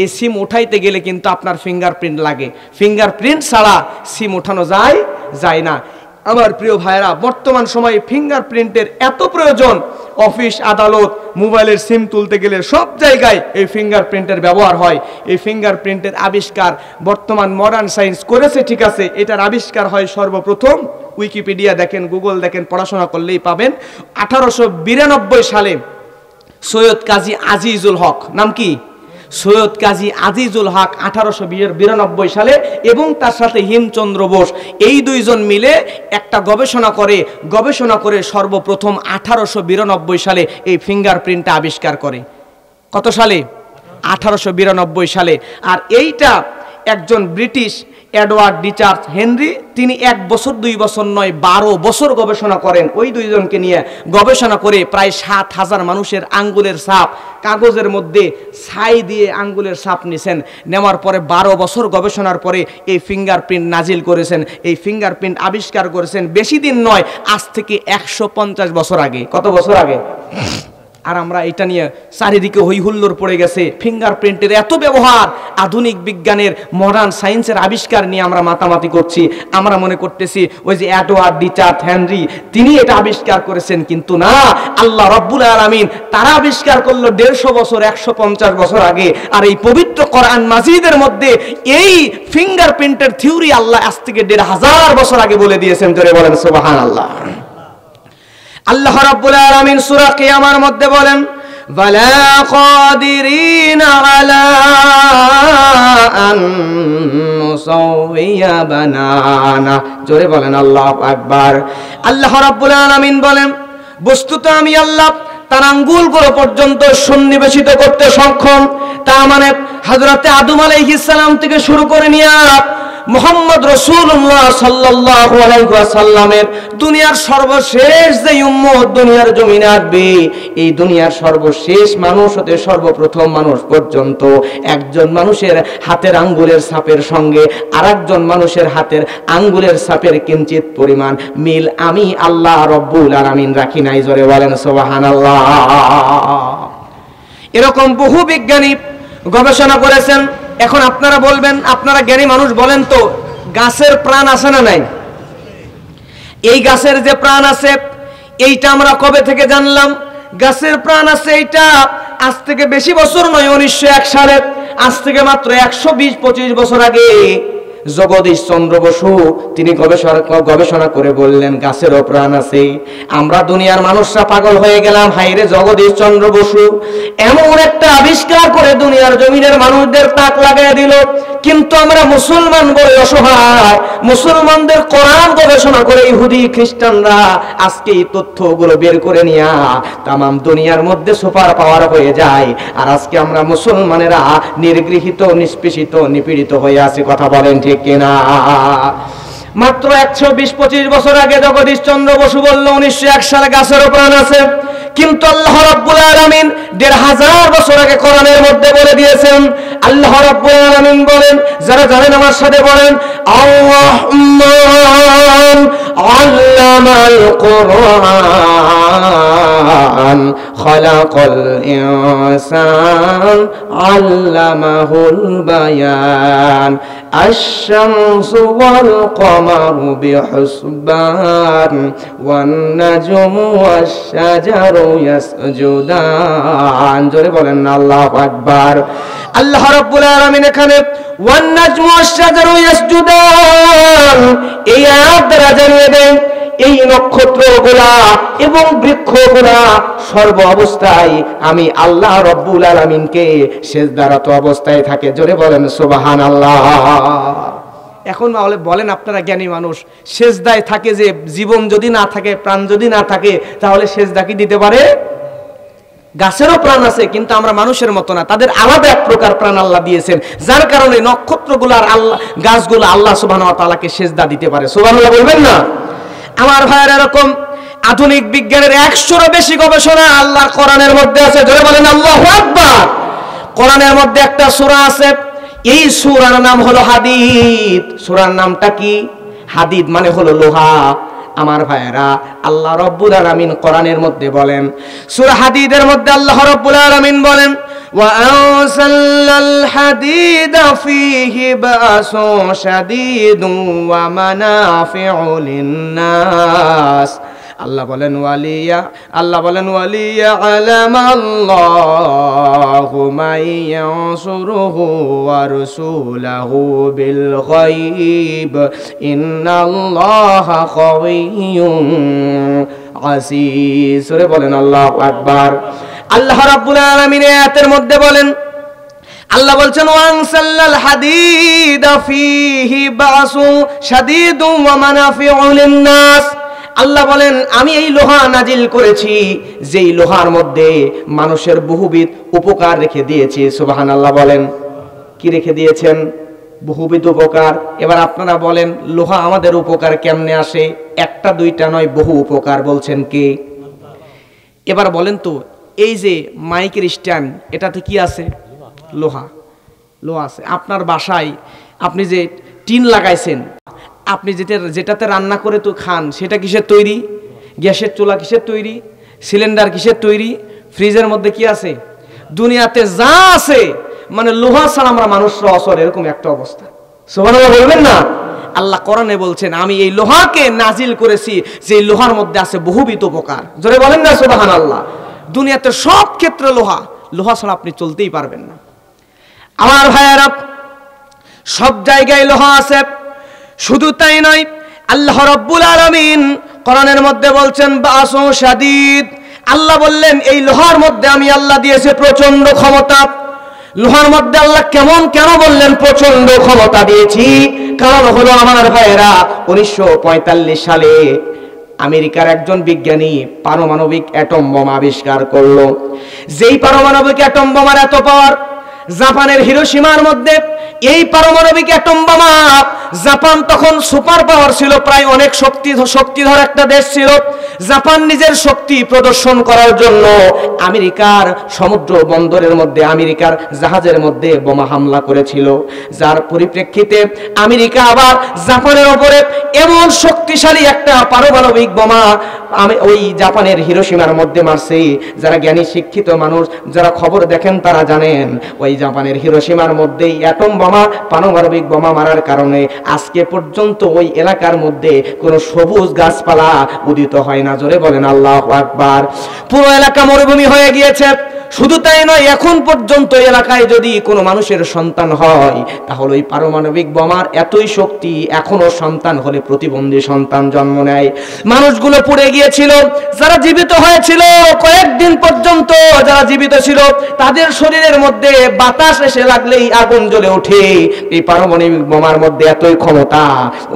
এই সিম উঠাইতে গেলে কিন্তু আপনার ফিঙ্গারপ্রিন্ট লাগে। ফিঙ্গারপ্রিন্ট ছাড়া সিম উঠানো যায় না। আমার প্রিয় ভাইরা, বর্তমান সময়ে ফিঙ্গারপ্রিন্টের এত প্রয়োজন, অফিস, আদালত, মোবাইলের সিম তুলতে গেলে সব জায়গায় এই ফিঙ্গারপ্রিন্টের ব্যবহার হয়। এই ফিঙ্গারপ্রিন্টের আবিষ্কার বর্তমান মডার্ন সায়েন্স করেছে, ঠিক আছে। এটার আবিষ্কার হয় সর্বপ্রথম, উইকিপিডিয়া দেখেন, গুগল দেখেন, পড়াশোনা করলেই পাবেন। 1892 সালে সৈয়দ কাজী আজিজুল হক, নাম কি? সৈয়দ কাজী আজিজুল হক 1892 সালে, এবং তার সাথে হেমচন্দ্র বোস, এই দুইজন মিলে একটা গবেষণা করে সর্বপ্রথম 1892 সালে এই ফিঙ্গারপ্রিন্টটা আবিষ্কার করে। কত সালে? 1892 সালে। আর এইটা একজন ব্রিটিশ এডওয়ার্ড রিচার্ড হেনরি, তিনি 1 বছর 2 বছর নয় 12 বছর গবেষণা করেন। ওই দুইজনকে নিয়ে গবেষণা করে প্রায় 7000 মানুষের আঙ্গুলের ছাপ কাগজের মধ্যে ছাই দিয়ে আঙ্গুলের ছাপ নিছেন। নেওয়ার পরে 12 বছর গবেষণার পরে এই ফিঙ্গারপ্রিন্ট নাজিল করেছেন, এই ফিঙ্গারপ্রিন্ট আবিষ্কার করেছেন। বেশি দিন নয়, আজ থেকে 150 বছর আগে। কত বছর আগে? আর আমরা এটা নিয়ে চারিদিকে হই হুল্লোড় পড়ে গেছে। ফিঙ্গারপ্রিন্টের এত ব্যবহার, আধুনিক বিজ্ঞানের, মডার্ন সায়েন্সের আবিষ্কার নিয়ে আমরা মাতামাতি করছি। আমরা মনে করতেছি ওই যে এডওয়ার্ড রিচার্ড হেনরি তিনি এটা আবিষ্কার করেছেন, কিন্তু না, আল্লাহ রাব্বুল আলামিন তারা আবিষ্কার করলো 150 বছর, 150 বছর আগে। আর এই পবিত্র কোরআন মাজিদের মধ্যে এই ফিঙ্গারপ্রিন্টের থিওরি আল্লাহ আজ থেকে 1500 বছর আগে বলে দিয়েছেন। জোরে বলেন সুবহানাল্লাহ। আল্লাহ রাব্বুল আলামিন সূরা কিয়ামার মধ্যে বলেন ওয়ালা কাদিরিনা আলা আন নুসাউইয়া বানানা। জোরে বলেন আল্লাহু আকবার। আল্লাহ রাব্বুল আলামিন বলেন, বস্তুত আমি আল্লাহ তার আঙ্গুলগুলো পর্যন্ত সন্নিবেশিত করতে সক্ষম। তা মানে হযরতে আদম আলাইহিস সালাম থেকে শুরু করে নিয়ে মুহাম্মদ রাসূলুল্লাহ সাল্লাল্লাহু আলাইহি ওয়াসাল্লামের দুনিয়ার সর্বশেষ যে উম্মত দুনিয়ার জমিনে আসবে, এই দুনিয়ার সর্বশেষ মানুষ হতে সর্বপ্রথম মানুষ পর্যন্ত একজন মানুষের হাতের আঙ্গুলের ছাপের সঙ্গে আরেকজন মানুষের হাতের আঙ্গুলের ছাপের কিঞ্চিত পরিমাণ মিল আমি আল্লাহ রাব্বুল আলামিন রাখি নাই। জোরে বলেন সুবহানাল্লাহ। এরকম বহু বিজ্ঞানী গবেষণা করেছেন। এখন আপনারা বলবেন, আপনারা জ্ঞানী মানুষ, বলেন তো গাছের প্রাণ আছে না নাই? এই গাছের যে প্রাণ আছে এইটা আমরা কবে থেকে জানলাম? গাছের প্রাণ আছে এইটা আজ থেকে বেশি বছর নয়, 1901 সালে, আজ থেকে মাত্র 120-25 বছর আগে জগদীশ চন্দ্র বসু তিনি গবেষণা করে বললেন গাছেরও প্রাণ আছে। আমরা দুনিয়ার মানুষরা পাগল হয়ে গেলাম, হায়রে জগদীশ চন্দ্র বসু এমন একটা আবিষ্কার করে দুনিয়ার জমিনের মানুষদের তাক লাগাই দিল, কিন্তু আমরা মুসলমান বলে অসহায়। মুসলমানদের কোরআন গবেষণা করে ইহুদি খ্রিস্টানরা আজকে এই তথ্যগুলো বের করে নিয়া তামাম দুনিয়ার মধ্যে সুপার পাওয়ার হয়ে যায়। আর আজকে আমরা মুসলমানেরা নির্গৃহীত, নিষ্পেষিত, নিপীড়িত হয়ে আছি। কথা বলেন ঠিক কিনা? মাত্র 120-25 বছর আগে জগদীশ চন্দ্র বসু বলল 1901 সালে গাছেরও প্রাণ আছে, কিন্তু আল্লাহ রাব্বুল আলামিন 1500 বছর আগে কোরআনের মধ্যে বলে দিয়েছেন। আল্লাহ রাব্বুল আলামিন বলেন, যারা জানেন আমার সাথে বলেন, আর-রাহমান আল্লামাল কুরআন খালাকাল ইনসান আল্লামাহুল বায়ান আশ-শামসু ওয়াল কমারু বিহুসবান ওয়ান নাজমু ওয়াশ-শাজারু ইয়াসজুদান। জোরে বলেন আল্লাহু আকবার। আল্লাহ রাব্বুল আলামিন এখানে ওয়ান নাজমু ওয়াশ-শাজারু ইয়াসজুদান এই আয়াত দ্বারা জানিয়ে দেন এই নক্ষত্রগুলা এবং বৃক্ষগুলা সর্ব অবস্থায় আমি আল্লাহ রাব্বুল আলামিনকে সিজদারত অবস্থায় থাকে। জোরে বলেন সুবহানাল্লাহ। এখন বলেন আপনারা জ্ঞানী মানুষ, সিজদায় থাকে যে জীবন যদি না থাকে, প্রাণ যদি না থাকে, তাহলে সিজদা কি দিতে পারে? গাছেরও প্রাণ আছে, কিন্তু আমরা মানুষের মতো না, তাদের আলাদা এক প্রকার প্রাণ আল্লাহ দিয়েছেন, যার কারণে নক্ষত্রগুলো আর আল্লাহ গাছগুলো আল্লাহ সুবহানাহু ওয়া তাআলাকে সিজদা দিতে পারে। সুবহানাল্লাহ বলবেন না? আমার ভাইয়ের এরকম আধুনিক বিজ্ঞানের 100-এরও বেশি গবেষণা আল্লাহর কোরআনের মধ্যে আছে। জোরে বলেন আল্লাহু আকবার। কোরআনের মধ্যে একটা সূরা আছে, এই সূরার নাম হলো হাদিদ। সূরার নামটা কি? হাদিদ মানে হলো লোহা। আমার ভাইয়েরা, আল্লাহ রাব্বুল আলামিন কোরআনের মধ্যে বলেন, সূরা হাদিদের মধ্যে আল্লাহ রাব্বুল আলামিন বলেন, وأنزلنا الحديد فيه بأس شديد ومنافع للناس। আল্লাহ বলেন ওয়ালিয়া'লামাল্লাহু মাইয়ানসুরুহু ওয়া রাসূলুহু বিল গায়ব ইন্নাল্লাহা কাওয়িয়্যুন আজিজ। সূরা বলেন আল্লাহু আকবার। আল্লাহ রাব্বুল আলামিন আয়াতের মধ্যে বলেন, আল্লাহ বলছেন ওয়ানসাল্লাল হাদিদা ফীহি বাসু শাদীদুন ওয়া মানাফিউ লিন-নাস। আল্লাহ বলেন আমি এই লোহা নাজিল করেছি, যেই লোহার মধ্যে মানুষের বহুবিধ উপকার রেখে দিয়েছি। সুবহানাল্লাহ বলেন। কি রেখে দিয়েছেন? বহুবিধ উপকার। এবার আপনারা বলেন লোহা আমাদের উপকার কেমনে আসে? একটা দুইটা নয়, বহু উপকার। বলছেন কে? এবার বলেন তো, এই যে মাইকের স্ট্যান্ড, এটাতে কি আছে? লোহা আছে। আপনার বাসায় আপনি যে টিন লাগাইছেন, আপনি যেটাতে রান্না করে তো খান, সেটা কিসের তৈরি? গ্যাসের চুলা কিসের তৈরি? সিলিন্ডার কিসের তৈরি? ফ্রিজের মধ্যে কি আছে? দুনিয়াতে যা আছে মানে লোহা ছাড়া আমরা মানুষরা অচল, এরকম একটা অবস্থা। সুবহানাল্লাহ বলবেন না? আল্লাহ কোরআনে বলছেন আমি এই লোহাকে নাজিল করেছি, যে লোহার মধ্যে আছে বহুবিধ উপকার। জোরে বলেন না সুবহানাল্লাহ। দুনিয়াতে সব ক্ষেত্রে লোহা ছাড়া আপনি চলতেই পারবেন না। আমার ভাইয়েরা, সব জায়গায় লোহা আছে। শুধু তাই নয়, আল্লাহ রাব্বুল আলামিন কোরআনের মধ্যে বলছেন বাসু শাদীদ। আল্লাহ বললেন এই লোহার মধ্যে আমি আল্লাহ দিয়েছি প্রচন্ড ক্ষমতা। লোহার মধ্যে আল্লাহ কেন বললেন প্রচন্ড ক্ষমতা দিয়েছি? কারণ হলো আমার ভাইয়েরা, 1945 সালে আমেরিকার একজন বিজ্ঞানী পারমাণবিক অ্যাটম বোমা আবিষ্কার করলো। যেই পারমাণবিক অ্যাটম বোমার এত পাওয়ার, জাপানের হিরোশিমার মধ্যে এই পারমাণবিক অ্যাটম বোমা, জাপান তখন সুপার পাওয়ার ছিল, প্রায় অনেক শক্তিধর একটা দেশ ছিল। জাপান নিজের শক্তি প্রদর্শন করার জন্য আমেরিকার সমুদ্র বন্দরের মধ্যে, আমেরিকার জাহাজের মধ্যে বোমা হামলা করেছিল, যার পরিপ্রেক্ষিতে আমেরিকা আবার জাপানের উপরে এমন শক্তিশালী একটা পারমাণবিক বোমা ওই জাপানের হিরোশিমার মধ্যে মারছে। যারা জ্ঞানী শিক্ষিত মানুষ, যারা খবর দেখেন, তারা জানেন ওই জাপানের হিরোশিমার মধ্যেই অ্যাটম বোমা, পারমাণবিক বোমা মারার কারণে আজকে পর্যন্ত ওই এলাকার মধ্যে কোনো সবুজ গাছপালা উদিত হয় না। জোরে বলেন আল্লাহু আকবার। পুরো এলাকা মরুভূমি হয়ে গিয়েছে। শুধু তাই নয়, এখন পর্যন্ত এলাকায় যদি কোনো মানুষের সন্তান হয় তাহলে ওই পারমাণবিক বোমার এতই শক্তি, এখনো সন্তান হলে প্রতিবন্ধী সন্তান জন্ম নেয়। মানুষগুলো পুড়ে গিয়েছিল, যারা জীবিত হয়েছিল কয়েকদিন পর্যন্ত, যারা জীবিত ছিল তাদের শরীরের মধ্যে বাতাস এসে লাগলেই আগুন জ্বলে ওঠে। এই পারমাণবিক বোমার মধ্যে এতই ক্ষমতা,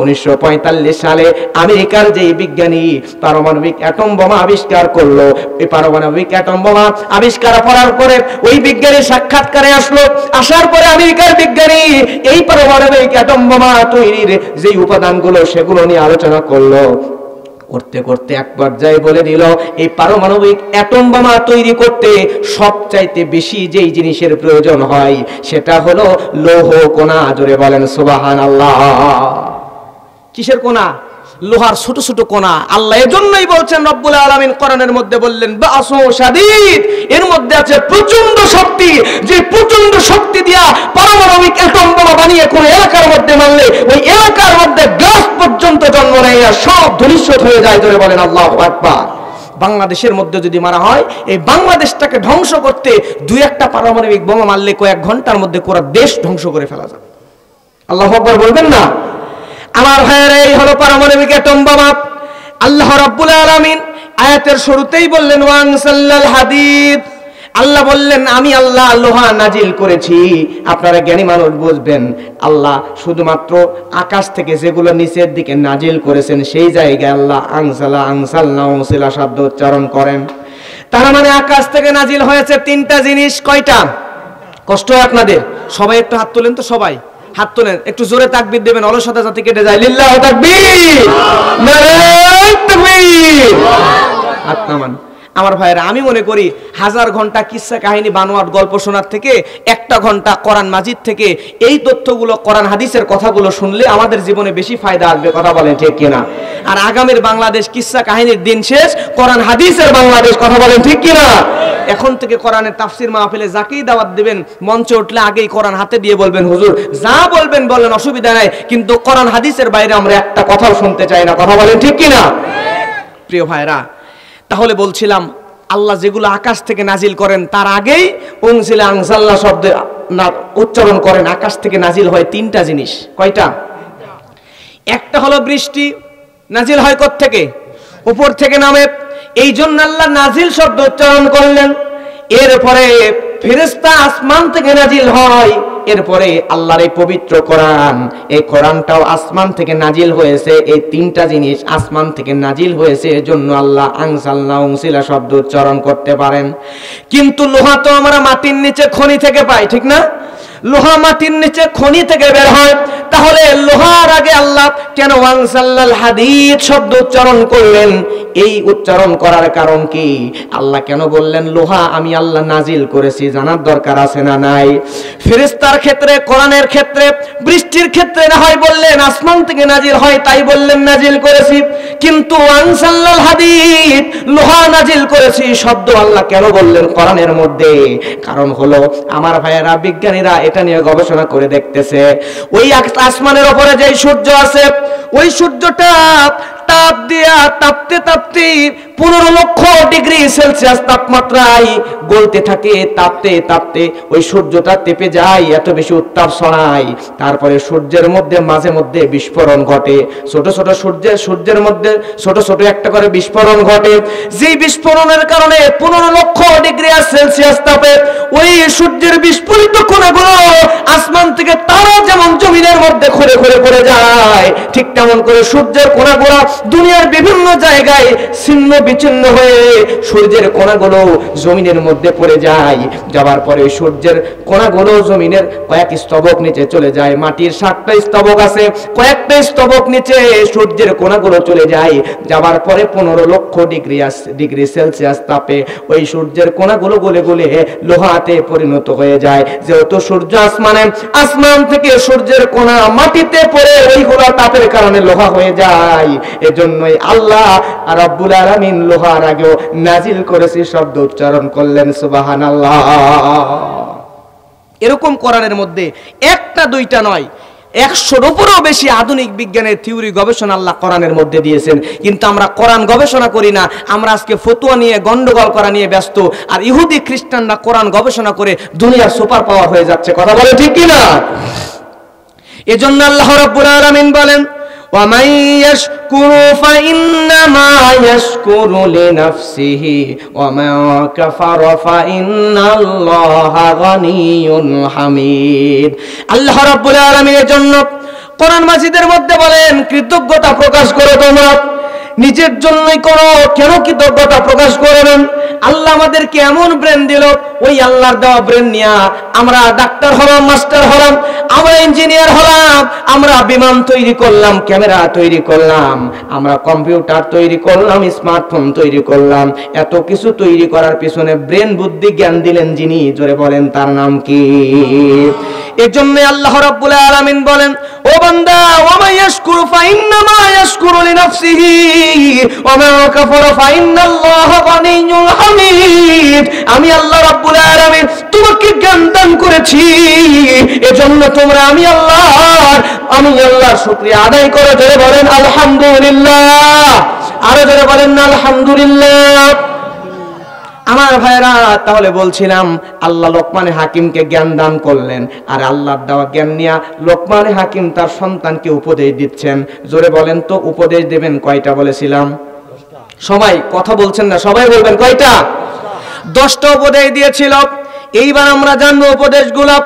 1945 সালে আমেরিকার যে বিজ্ঞানী পারমাণবিক অ্যাটম বোমা আবিষ্কার করলো, এই পারমাণবিক অ্যাটম বোমা আবিষ্কার করার পরে ওই বিজ্ঞানী সাক্ষাৎকারে আসলো, আসার পরে আমেরিকার বিজ্ঞানী এই পারমাণবিক অ্যাটম বোমা তৈরির যে উপাদানগুলো সেগুলো নিয়ে আলোচনা করলো। করতে করতে এক পর্যায়ে বলে দিল, এই পারমাণবিক অ্যাটম বোমা তৈরি করতে সবচাইতে বেশি যেই জিনিসের প্রয়োজন হয় সেটা হলো লৌহ কণা। জোরে বলেন সুবহানাল্লাহ। কিসের কণা? লোহার ছোট ছোট কণা। আল্লাহ এজন্যই বলছেন, রব্বুল আলামিন কোরআনের মধ্যে বললেন বাসু শাদীদ, এর মধ্যে আছে প্রচন্ড শক্তি, যে প্রচন্ড শক্তি দিয়া পারমাণবিক অ্যাটম বোমা বানিয়ে কোন এলাকার মধ্যে মারলে ওই এলাকার মধ্যে গাছ পর্যন্ত জন্ম নেয়, সব ধূলিসাৎ হয়ে যায়। ধরে বলেন আল্লাহু আকবার। বাংলাদেশের মধ্যে যদি মারা হয়, এই বাংলাদেশটাকে ধ্বংস করতে দুই একটা পারমাণবিক বোমা মারলে কয়েক ঘন্টার মধ্যে পুরো দেশ ধ্বংস করে ফেলা যায়। আল্লাহু আকবার বলবেন না? আমার ভাইয়েরা, এই হলো পারমাণবিক অ্যাটম বোমা। আল্লাহ রাব্বুল আলামিন আয়াতের শুরুতেই বললেন ওয়ানসাল্লাল হাদিদ। আল্লাহ বললেন আমি আল্লাহ লোহা নাজিল করেছি। আপনারা জ্ঞানী মানুষ বুঝবেন, আল্লাহ শুধুমাত্র আকাশ থেকে যেগুলো নিচের দিকে নাজিল করেছেন সেই জায়গায় আল্লাহ আনসালা আনসালনা উনসিলা শব্দ উচ্চারণ করেন। তার মানে আকাশ থেকে নাজিল হয়েছে তিনটা জিনিস। কয়টা? কষ্ট হয় আপনাদের? সবাই একটু হাত তোলেন তো, সবাই হাত তোলেন, একটু জোরে তাকবীর দেবেন, অলসতা যাতে কেটে যায়। লিল্লাহু তাকবীর, নারায়ে তাকবীর। হাত নামান। আমার ভাইরা, আমি মনে করি 1000 ঘন্টা কিসসা কাহিনী বানোয়াট গল্প শোনার থেকে 1টা ঘন্টা কোরআন মাজিদ থেকে এই তথ্যগুলো, কোরআন হাদিসের কথাগুলো শুনলে আমাদের জীবনে বেশি ফায়দা আসবে। কথা বলেন ঠিক কিনা? আর আগামীর বাংলাদেশ কিসসা কাহিনীর দিন শেষ, কোরআন হাদিসের বাংলাদেশ। কথা বলেন ঠিক কিনা? এখন থেকে কোরআনের তাফসীর মাহফিলে যাকেই দাওয়াত দিবেন, মঞ্চে উঠলে আগেই কোরআন হাতে দিয়ে বলবেন হুজুর যা বলবেন বলেন, অসুবিধা নাই, কিন্তু কোরআন হাদিসের বাইরে আমরা একটা কথাও শুনতে চাই না। কথা বলেন ঠিক কিনা? প্রিয় ভাইরা, তাহলে বলছিলাম আল্লাহ যেগুলো আকাশ থেকে নাজিল করেন তার আগেই উনজিলা আনজালনা শব্দ উচ্চারণ করেন। আকাশ থেকে নাজিল হয় তিনটা জিনিস। কয়টা? একটা হলো বৃষ্টি, নাজিল হয় কোথা থেকে? উপর থেকে নামে, এই জন্য আল্লাহ নাজিল শব্দ উচ্চারণ করলেন। এরপরে ফেরেশতা আসমান থেকে নাজিল হয়। এরপরে আল্লাহর এই পবিত্র কোরআন, এই কোরআনটাও আসমান থেকে নাজিল হয়েছে। এই তিনটা জিনিস আসমান থেকে নাজিল হয়েছে, এজন্য আল্লাহ আনসালনা উনসিলা শব্দ উচ্চারণ করতে পারেন। কিন্তু লোহা তো আমরা মাটির নিচে খনি থেকে পাই, ঠিক না? লোহা মাটির নিচে খনি থেকে বের হয়। তাহলে লোহার আগে আল্লাহ কেন ওয়ানসাল্লাল হাদিদ শব্দ উচ্চারণ করলেন? এই উচ্চারণ করার কারণ কি? আল্লাহ কেন বললেন লোহা আমি আল্লাহ নাজিল করেছি? জানার দরকার আছে না নাই? ফেরেশতার ক্ষেত্রে, কোরআনের ক্ষেত্রে, বৃষ্টির ক্ষেত্রে না হয় বললেন আসমান থেকে নাজিল হয় তাই বললেন নাজিল করেছি, কিন্তু ওয়ানসাল্লাল হাদিদ লোহা নাজিল করেছি শব্দ আল্লাহ কেন বললেন কোরআনের মধ্যে? কারণ হলো আমার ভাইয়েরা, বিজ্ঞানীরা এটা নিয়ে গবেষণা করে দেখতেছে, ওই আসমানের উপরে যে সূর্য আছে, ওই সূর্যটা তাপ দিয়া তাপতে তাপতে 15 লক্ষ ডিগ্রি সেলসিয়াস তাপমাত্রায় গলতে থাকে। তাপতে তাপতে ওই সূর্যটা তেপে যায়, এত বেশি উত্তাপ ছড়ায়। তারপরে সূর্যের মধ্যে মাঝে মধ্যে বিস্ফোরণ ঘটে। ছোট ছোট সূর্যের মধ্যে ছোট ছোট একটা করে বিস্ফোরণ ঘটে। যেই বিস্ফোরণের কারণে 15 লক্ষ ডিগ্রি সেলসিয়াস তাপে ওই সূর্যের বিস্ফোরিত কণাগুলো আসমান থেকে তারা যেমন জমিনের মধ্যে খরে খরে পড়ে যায়, ঠিক তেমন করে সূর্যের কণাগুলো দুনিয়ার বিভিন্ন জায়গায় ছিন্ন বিচ্ছিন্ন হয়ে সূর্যের কণাগুলো জমিনের মধ্যে পড়ে যায়। যাবার পরে সূর্যের কণাগুলো জমিনের কয়েক স্তবক নিচে চলে যায়। মাটির 7টা স্তবক আছে, কয়েকটা স্তবক নিচে সূর্যের কণাগুলো চলে যায়। যাবার পরে 15 লক্ষ ডিগ্রি সেলসিয়াস তাপে ওই সূর্যের কণাগুলো গলে গলে লোহাতে পরিণত হয়ে যায়। যেহেতু সূর্য আসমান থেকে সূর্যের কণা মাটিতে পড়ে ওইগুলো তাপের কারণে লোহা হয়ে যায়। এজন্যই আল্লাহ রাব্বুল আলামিন লোহার আগেও নাজিল করেছে শব্দ উচ্চারণ করলেন সুবহানাল্লাহ। এরকম কোরআনের মধ্যে একটা দুইটা নয়, 100-র উপরেও বেশি আধুনিক বিজ্ঞানের থিওরি গবেষণা আল্লাহ কোরআনের মধ্যে দিয়েছেন, কিন্তু আমরা কোরআন গবেষণা করি না। আমরা আজকে ফতোয়া নিয়ে গন্ডগোল করা নিয়ে ব্যস্ত, আর ইহুদি খ্রিস্টানরা কোরআন গবেষণা করে দুনিয়ার সুপার পাওয়ার হয়ে যাচ্ছে। কথা বলে ঠিক কিনা? এজন্য আল্লাহ রাব্বুল আলামিন বলেন, وَمَن يَشْكُرُ فَإِنَّمَا يَشْكُرُ لِنَفْسِهِ وَمَن كَفَرَ فَإِنَّ اللَّهَ غَنِيٌّ حَمِيدٌ। আল্লাহ রাব্বুল আলামিনের জন্য কোরআন মাজিদের মধ্যে বলেন, কৃতজ্ঞতা প্রকাশ করো, তোমরা নিজের জন্যই করো, কেন কৃতজ্ঞতা প্রকাশ করবেন? আল্লাহ আমাদেরকে এমন ব্রেন দিল, ওই আল্লাহর দেওয়া ব্রেন নিয়ে আমরা ডাক্তার হলাম, মাস্টার হলাম, আমরা ইঞ্জিনিয়ার হলাম, আমরা বিমান তৈরি করলাম, ক্যামেরা তৈরি করলাম, আমরা কম্পিউটার তৈরি করলাম, স্মার্টফোন তৈরি করলাম। এত কিছু তৈরি করার পিছনে ব্রেন বুদ্ধি জ্ঞান দিলেন যিনি, জোরে বলেন তার নাম কি? এজন্য আল্লাহ রাব্বুল আলামিন বলেন, ও বান্দা, ওয়া মা ইয়াশকুরু ফাইন্নামা ইয়াশকুরু লিনাফসিহি ওয়া মা কাফারা ফাইন্নাল্লাহা গানিয়্যুন হামিদ। আমি আল্লাহ রাব্বুল আলামিন তোমাকে জ্ঞান দান করেছি, এজন্য তোমরা আমি আল্লাহর শুকরিয়া আদায় করো। জোরে বলেন আলহামদুলিল্লাহ, আরো জোরে বলেন আলহামদুলিল্লাহ। আমার ভাইরা, তাহলে বলছিলাম আল্লাহ লোকমান হাকিমকে জ্ঞান দান করলেন, আর আল্লাহর দেওয়া জ্ঞান নিয়ে লোকমান হাকিম তার সন্তানকে উপদেশ দিচ্ছেন। জোরে বলেন তো, উপদেশ দেবেন কয়টা বলেছিলাম? সবাই কথা বলছেন না, সবাই বলবেন কয়টা? 10টা উপদেশ দিয়েছিল। এইবার আমরা জানবো উপদেশগুলো।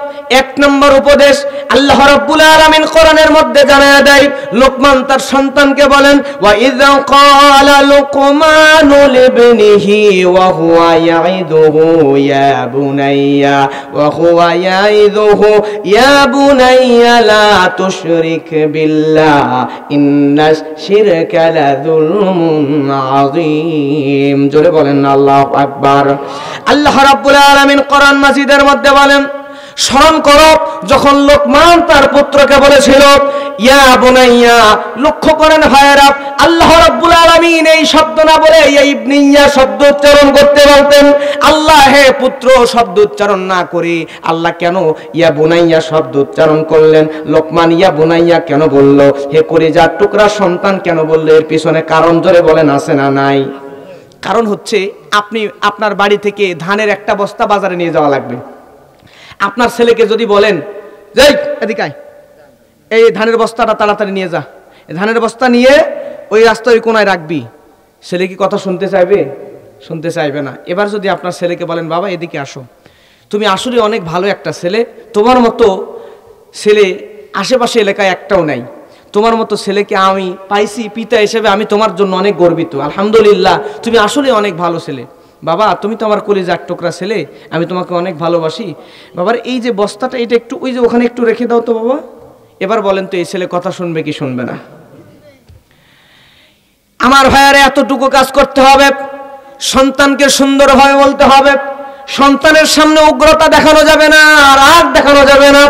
1 নম্বর উপদেশ আল্লাহ রাব্বুল আলামিন কোরআনের মধ্যে জানায়া দেয়, লোকমান তার সন্তানকে বলেন, ওয়া ইযা ক্বালা লুকমানু লিবনিহি ওয়া হুয়া ইয়াইদুহু ইয়া বুনাইয়া ইয়া বুনাইয়া লা তুশরিক বিল্লাহ ইন্নাশ শিরকা লাযুলমুন আযীম। জোরে বলেন আল্লাহু আকবার। আল্লাহ রাব্বুল আলামিন কোরআন মাজিদের মধ্যে বলেন, স্মরণ করো যখন লোকমান তার পুত্রকে বলেছিল ইয়া বুনাইয়া। লক্ষ্য করেন ভাইয়েরা, আল্লাহ রাব্বুল আলামিন এই শব্দ না বলে ইয়া ইবনিয়া শব্দ উচ্চারণ করতে বলতেন। আল্লাহ হে পুত্র শব্দ উচ্চারণ না করে আল্লাহ কেন ইয়া বুনাইয়া শব্দ উচ্চারণ করলেন? লোকমান ইয়া বুনাইয়া কেন বলল? হে কলিজার টুকরা সন্তান কেন বলল? এর পিছনে কারণ জোরে বলেন আছে না নাই? কারণ হচ্ছে, আপনি আপনার বাড়ি থেকে ধানের একটা বস্তা বাজারে নিয়ে যাওয়া লাগবে। আপনার ছেলেকে যদি বলেন, যাই এদিকে আয়, এই ধানের বস্তাটা তাড়াতাড়ি নিয়ে যা, ধানের বস্তা নিয়ে ওই রাস্তায় ওই কোনায় রাখবি, ছেলে কি কথা শুনতে চাইবে? শুনতে চাইবে না। এবার যদি আপনার ছেলেকে বলেন, বাবা এদিকে আসো, তুমি আসলে অনেক ভালো একটা ছেলে, তোমার মতো ছেলে আশেপাশে এলাকায় একটাও নাই, তোমার মতো ছেলেকে আমি পাইছি, পিতা হিসেবে আমি তোমার জন্য অনেক গর্বিত, আলহামদুলিল্লাহ, তুমি আসলে অনেক ভালো ছেলে। বাবা তুমি তো আমার কলিজার টুকরা ছেলে, আমি তোমাকে অনেক ভালোবাসি। বাবার এই যে বস্তাটা, এটা একটু ওই যে ওখানে একটু রেখে দাও তো বাবা। এবার বলেন তো এই ছেলে কথা শুনবে কি শুনবে না? আমার ভাইয়ারে, এতটুকু কাজ করতে হবে। সন্তানকে সুন্দরভাবে বলতে হবে, সন্তানের সামনে উগ্রতা দেখানো যাবে না, রাগ দেখানো যাবে না।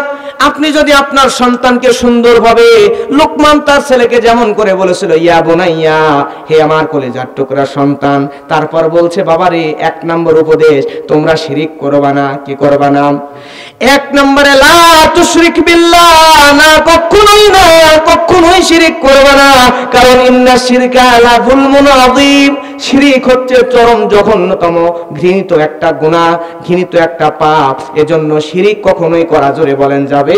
আপনি যদি আপনার সন্তানকে সুন্দরভাবে, লোকমান তার ছেলেকে যেমন করে বলেছিল ইয়া বুনাইয়া, হে আমার কলিজার টুকরা সন্তান, তারপর বলছে বাবারে 1 নম্বর উপদেশ, তোমরা শিরিক করবা না। কি করবা না? 1 নম্বরে লা তুশরিক বিল্লাহ, না কখনোই শিরিক করবা না, কারণ ইন্নাশ শিরকা লাযুলমুন আযীম। শিরিক হচ্ছে চরম জঘন্যতম ঘৃণিত একটা গুনাহ, ঘৃণিত একটা পাপ। এজন্য শিরিক কখনোই করা, জোরে বলেন যাবে,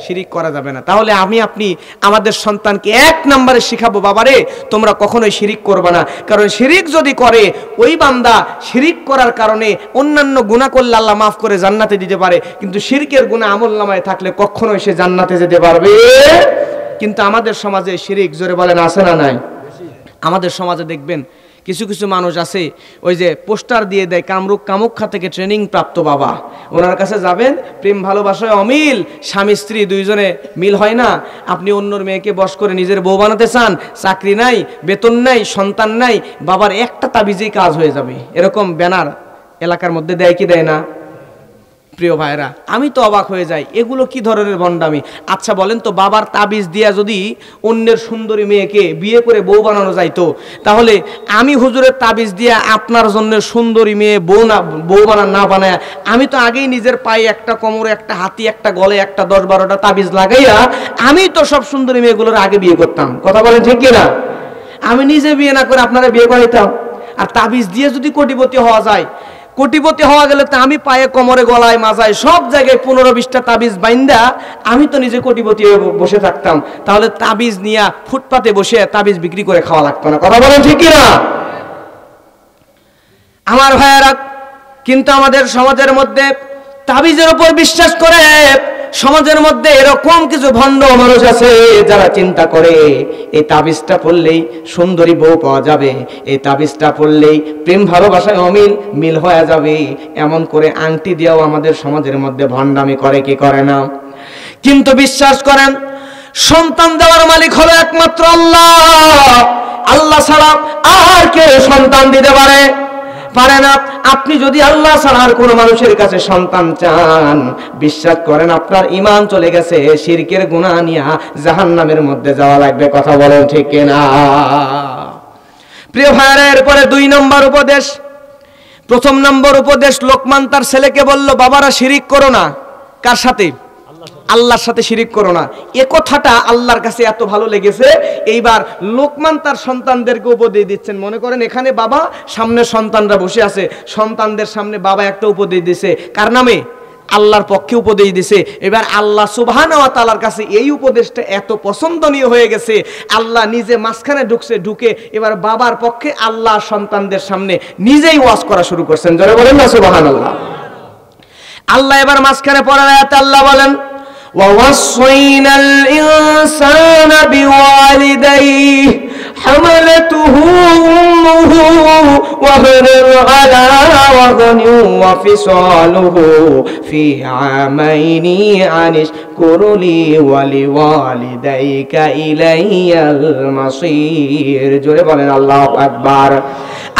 শিরিক করা যাবে না। তাহলে আপনি আমাদের সন্তানকে 1 নম্বরে শিখাবো, বাবারে তোমরা কখনোই শিরিক করবে না, কারণ শিরিক যদি করে ওই বান্দা শিরিক করার কারণে অন্যান্য গুনাহ করলে আল্লাহ মাফ করে জান্নাতে দিতে পারে, কিন্তু শিরকের গুনাহ আমলনামায় থাকলে কখনোই সে জান্নাতে যেতে পারবে। কিন্তু আমাদের সমাজে শিরিক, জোরে বলেন আছে না নাই? আমাদের সমাজে দেখবেন কিছু কিছু মানুষ আছে, ওই যে পোস্টার দিয়ে দেয়, কামুখ্যা থেকে ট্রেনিং প্রাপ্ত বাবা, ওনার কাছে যাবেন, প্রেম ভালোবাসায় অমিল, স্বামী স্ত্রী দুইজনে মিল হয় না, আপনি অন্যর মেয়েকে বশ করে নিজের বউ বানাতে চান, চাকরি নাই, বেতন নাই, সন্তান নাই, বাবার একটা তাবিজেই কাজ হয়ে যাবে, এরকম ব্যানার এলাকার মধ্যে দেয় কি দেয় না? প্রিয় ভাইরা, আমি তো অবাক হয়ে যাই, এগুলো কি ধরনের ভণ্ডামি? আচ্ছা বলেন তো, বাবার তাবিজ দিয়া যদি অন্যের সুন্দরী মেয়েকে বিয়ে করে বউ বানানো যাইতো, তাহলে আমি হুজুরের তাবিজ দিয়া আপনার জন্য সুন্দরী মেয়ে বউ না বানায়, আমি তো আগেই নিজের পায়ে একটা, কোমরে একটা, হাতি একটা, গলে একটা, 10-12টা তাবিজ লাগাইয়া আমি তো সব সুন্দরী মেয়েগুলোর আগে বিয়ে করতাম। কথা বলেন ঠিক কিনা? আমি নিজে বিয়ে না করে আপনারা বিয়ে করাইতাম। আর তাবিজ দিয়ে যদি কোটিপতি হওয়া যায়, কোটিপতি হওয়া গেলে তো আমি পায়ে, কোমরে, গলায়, মাজায় সব জায়গায় 15-20টা তাবিজ বাইন্দা আমি তো নিজে কোটিপতি হয়ে বসে থাকতাম। তাহলে তাবিজ নিয়ে ফুটপাতে বসে তাবিজ বিক্রি করে খাওয়া লাগতো না। কথা বলেন ঠিক কিনা? আমার ভাইয়েরা, কিন্তু আমাদের সমাজের মধ্যে তাবিজের উপর বিশ্বাস করে সমাজের মধ্যে এরকম কিছু ভণ্ড মানুষ আছে যারা চিন্তা করে এই তাবিজটা পড়লেই সুন্দরী বউ পাওয়া যাবে, এই তাবিজটা পড়লেই প্রেম ভালোবাসায় মিল হয়ে যাবে, এমন করে আংটি দিয়েও আমাদের সমাজের মধ্যে ভণ্ডামি করে, কি করে না? কিন্তু বিশ্বাস করেন, সন্তান দেওয়ার মালিক হলো একমাত্র আল্লাহ। আল্লাহ ছাড়া আর কেউ সন্তান দিতে পারে না। আপনি যদি আল্লাহ ছাড়া আর কোনো মানুষের কাছে সন্তান চান, বিশ্বাস করেন আপনার ঈমান চলে গেছে, শিরকের গুনাহ নিয়ে জাহান্নামের মধ্যে যাওয়া লাগবে। কথা বলেন ঠিক কিনা? প্রিয় ভাইরা, এরপরে 2 নম্বর উপদেশ। প্রথম নম্বর উপদেশ, লোকমান তার ছেলেকে বলল, বাবারা শিরিক করো না। কার সাথে? আল্লাহর সাথে শিরিক করো না। এ কথাটা আল্লাহর কাছে এত ভালো লেগেছে, এইবার লোকমান তার সন্তানদেরকে উপদেশ দিচ্ছেন। মনে করেন এখানে বাবা, সামনে সন্তানরা বসে আছে, সন্তানদের সামনে বাবা একটা উপদেশ দিছে, কার নামে? আল্লাহর পক্ষে উপদেশ দিছে। এবার আল্লাহ সুবহানাহু ওয়া তাআলার কাছে এই উপদেশটা এত পছন্দনীয় হয়ে গেছে, আল্লাহ নিজে মাঝখানে ঢুকে এবার বাবার পক্ষে আল্লাহ সন্তানদের সামনে নিজেই ওয়াজ করা শুরু করছেন। জোরে বলেন না সুবহানাল্লাহ। আল্লাহ এবার মাঝখানে পড়ার আয়াতে আল্লাহ বলেন, وَوَصَّيْنَا الْإِنسَانَ بِوَالِدَيْهِ حَمَلَتْهُ أُمُّهُ وَهْنًا عَلَى وَهْنٍ وَفِصَالُهُ فِي عَامَيْنِ أَنِ اشْكُرْ لِي وَلِوَالِدَيْكَ إِلَيَّ الْمَصِيرُ। জোরে বলেন আল্লাহু আকবার।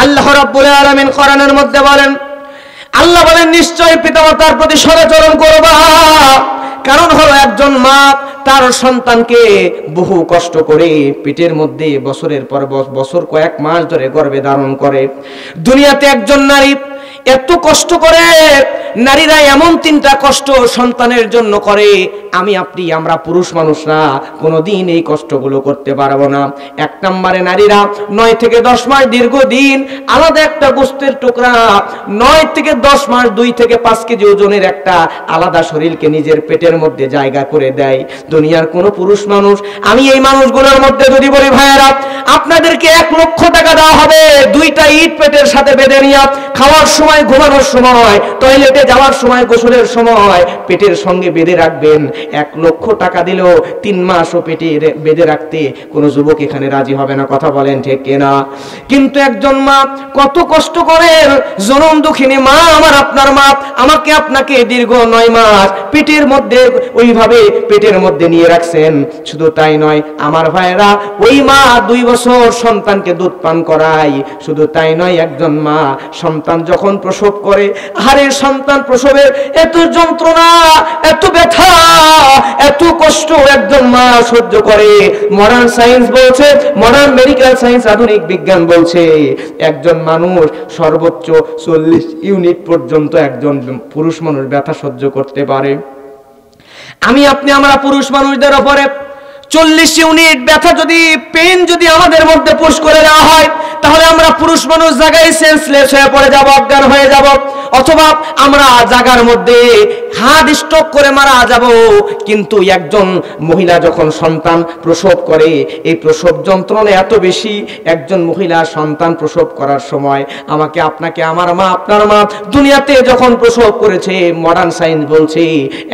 আল্লাহ রাব্বুল আলামিন কোরআনের মধ্যে বলেন, আল্লাহ বলেন, নিশ্চয় পিতামাতার প্রতি সদাচরণ করবা। কারণ হলো একজন মা তার সন্তানকে বহু কষ্ট করে পেটের মধ্যে বছরের পর বছর, কয়েক মাস ধরে গর্ভে ধারণ করে। দুনিয়াতে একজন নারী এত কষ্ট করে, নারীরা এমন 3টা কষ্ট সন্তানের জন্য করে, আমরা পুরুষ মানুষরা কোনোদিন এই কষ্টগুলো করতে পারবো না। 1 নম্বরে নারীরা 9 থেকে 10 মাস দীর্ঘদিন আলাদা একটা গোস্তের টুকরা, 9 থেকে 10 মাস 2 থেকে 5 কেজি ওজনের একটা আলাদা শরীরকে নিজের পেটের মধ্যে জায়গা করে দেয় দুনিয়ার কোনো পুরুষ মানুষ। আমি এই মানুষগুলোর মধ্যে যদি বলি, ভাইয়েরা, আপনাদেরকে 1 লক্ষ টাকা দেওয়া হবে, 2টা ইট পেটের সাথে বেঁধে নিয়ে খাওয়ার সময়, ঘুমানোর সময়, টয়লেটে যাওয়ার সময়, গোসলের সময় পেটের সঙ্গে বেঁধে রাখবেন। 1 লক্ষ টাকা দিলেও 3 মাসও পেটে বেঁধে রাখতে কোনো যুবক এখানে রাজি হবে না। কথা বলেন ঠিক কিনা? কিন্তু একজন মা কত কষ্ট করেন, জনম দুঃখিনী মা, আপনার মা আমাকে আপনাকে দীর্ঘ 9 মাস পেটের মধ্যে ওইভাবে পেটের মধ্যে নিয়ে রাখছেন। শুধু তাই নয় আমার ভাইয়েরা, ওই মা 2 বছর সন্তানকে দুধ পান করায়। শুধু তাই নয়, একজন মা সন্তান যখন প্রসব করে, আরে সন্তান প্রসবের এত যন্ত্রণা, এত ব্যথা, এত কষ্ট একজন মা সহ্য করে। মডার্ন সায়েন্স বলছে, মডার্ন মেডিকেল সায়েন্স, আধুনিক বিজ্ঞান বলছে, একজন মানুষ সর্বোচ্চ 40 ইউনিট পর্যন্ত একজন পুরুষ মানুষ ব্যথা সহ্য করতে পারে। আমরা পুরুষ মানুষদের উপরে 40 ইউনিট ব্যথা যদি, পেন যদি আমাদের মধ্যে পুশ করে দেওয়া হয়, তাহলে আমরা পুরুষ মানুষ জায়গায় সেন্সলেস হয়ে পড়ে যাব, অজ্ঞান হয়ে যাব, অথবা আমরা জায়গার মধ্যে হার্ট স্ট্রোক করে মারা যাব। কিন্তু একজন মহিলা যখন সন্তান প্রসব করে, এই প্রসব যন্ত্রণা এত বেশি, একজন মহিলা সন্তান প্রসব করার সময় আমাকে আপনাকে, আমার মা আপনার মা দুনিয়াতে যখন প্রসব করেছে, মডার্ন সায়েন্স বলছে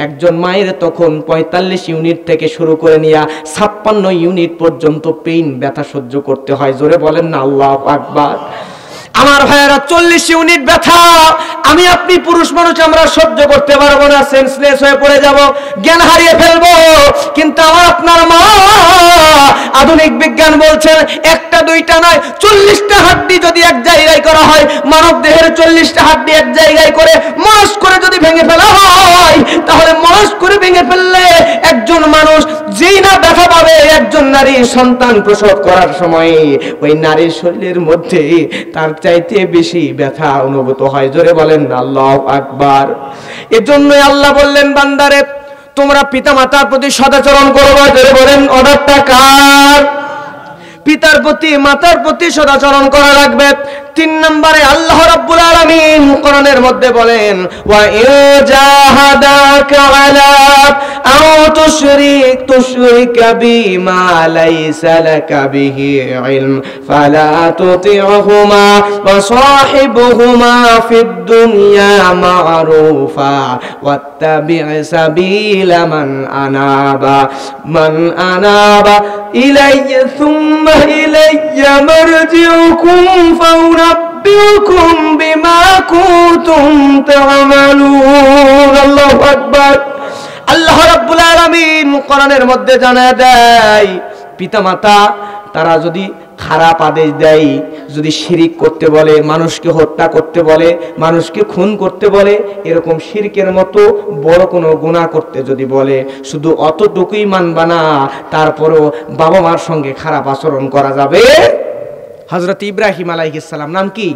একজন মায়ের তখন 45 ইউনিট থেকে শুরু করে নিয়ে 56 ইউনিট পর্যন্ত পেইন, ব্যথা সহ্য করতে হয়। জোরে বলেন না আল্লাহু আকবার। আমার ভাইয়েরা 40 ইউনিট ব্যথা আমি আপনি পুরুষ মানুষ আমরা সহ্য করতে পারবো না, সেন্সলেস হয়ে পড়ে যাব, জ্ঞান হারিয়ে ফেলবো। কিন্তু আমার আপনার মা, আধুনিক বিজ্ঞান বলছেন একটা দুইটা নয় 40টা হাড্ডি যদি এক জায়গায় করা হয়, মানব দেহের 40টা হাড্ডি এক জায়গায় করে মরস করে যদি ভেঙে ফেলা হয়, তাহলে মরস করে ভেঙে ফেললে একজন মানুষ যেই না ব্যথা পাবে, একজন নারী সন্তান প্রসব করার সময় ওই নারীর শরীরের মধ্যে তার চাইতে বেশি ব্যথা অনুভূত হয়। জোরে বলেন আল্লাহু আকবার। এজন্যই আল্লাহ বললেন বান্দারে তোমরা পিতা মাতার প্রতি সদাচরণ করবে। জোরে বলেন অর্ডারটা কার? পিতার প্রতি মাতার প্রতি সদাচরণ করা লাগবে। 3 নম্বরে আল্লাহ রাব্বুল আলামিন কোরআনের মধ্যে বলেন ওয়া ইজাহাদাকা আলা আও তুশরিকা বিমা লাইসা লাকা বিহি ইলম ফালা তুতি'হুমা ওয়া সাহিবহুমা ফিদ দুনিয়া মা'রুফা ওয়াত্তাবি' সাবিলা মান আনাবা ইলাইয়া সুম্মা ইলাইয়া মারজিউকুম ফাউনাব্বিউকুম বিমা কুনতুম তা'মালুন। আল্লাহু আকবার। আল্লাহ রাব্বুল আলামিন কোরআনের মধ্যে জানায় দেয় পিতামাতা তারা যদি খারাপ আদেশ দেয়, যদি শিরিক করতে বলে, মানুষকে হত্যা করতে বলে, মানুষকে খুন করতে বলে, এরকম শিরকের মতো বড় কোনো গুনাহ করতে যদি বলে, শুধু অতটুকুই মানবা না, তারপরও বাবা মার সঙ্গে খারাপ আচরণ করা যাবে। হযরত ইব্রাহিম আলাইহিস সালাম, নাম কি?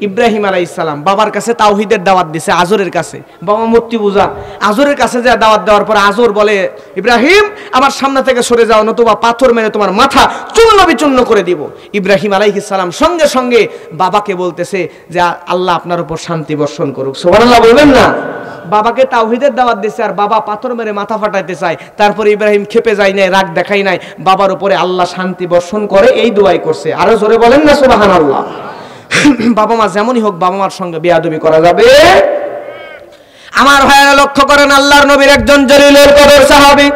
ইব্রাহিম আলাইহিস সালাম বাবার কাছে তাওহীদের দাওয়াত দিছে, আজরের কাছে। বাবা মূর্তি পূজা, আজরের কাছে যা দাওয়াত দেওয়ার পর আজর বলে ইব্রাহিম আমার সামনে থেকে সরে যাও, নতুবা পাথর মেরে তোমার মাথা চূর্ণ বিচূর্ণ করে দিব। ইব্রাহিম আলাইহিস সালাম সঙ্গে সঙ্গে বাবাকে বলতেছে যে আল্লাহ আপনার উপর শান্তি বর্ষণ করুক। সুবহানাল্লাহ বলবেন না? বাবাকে তাওহীদের দাওয়াত দিছে আর বাবা পাথর মেরে মাথা ফাটাইতে চায়। তারপরে ইব্রাহিম খেপে যায় নাই, রাগ দেখাই নাই, বাবার উপরে আল্লাহ শান্তি বর্ষণ করে এই দোয়াই করছে। আরো জোরে বলেন না সুবহানাল্লাহ। বাবা মা যেমনই হোক বাবা মার সঙ্গে বেয়াদবি করা যাবে। আমার ভাইয়েরা লক্ষ্য করেন আল্লাহর নবীর একজন জলিলুল কদর সাহাবী,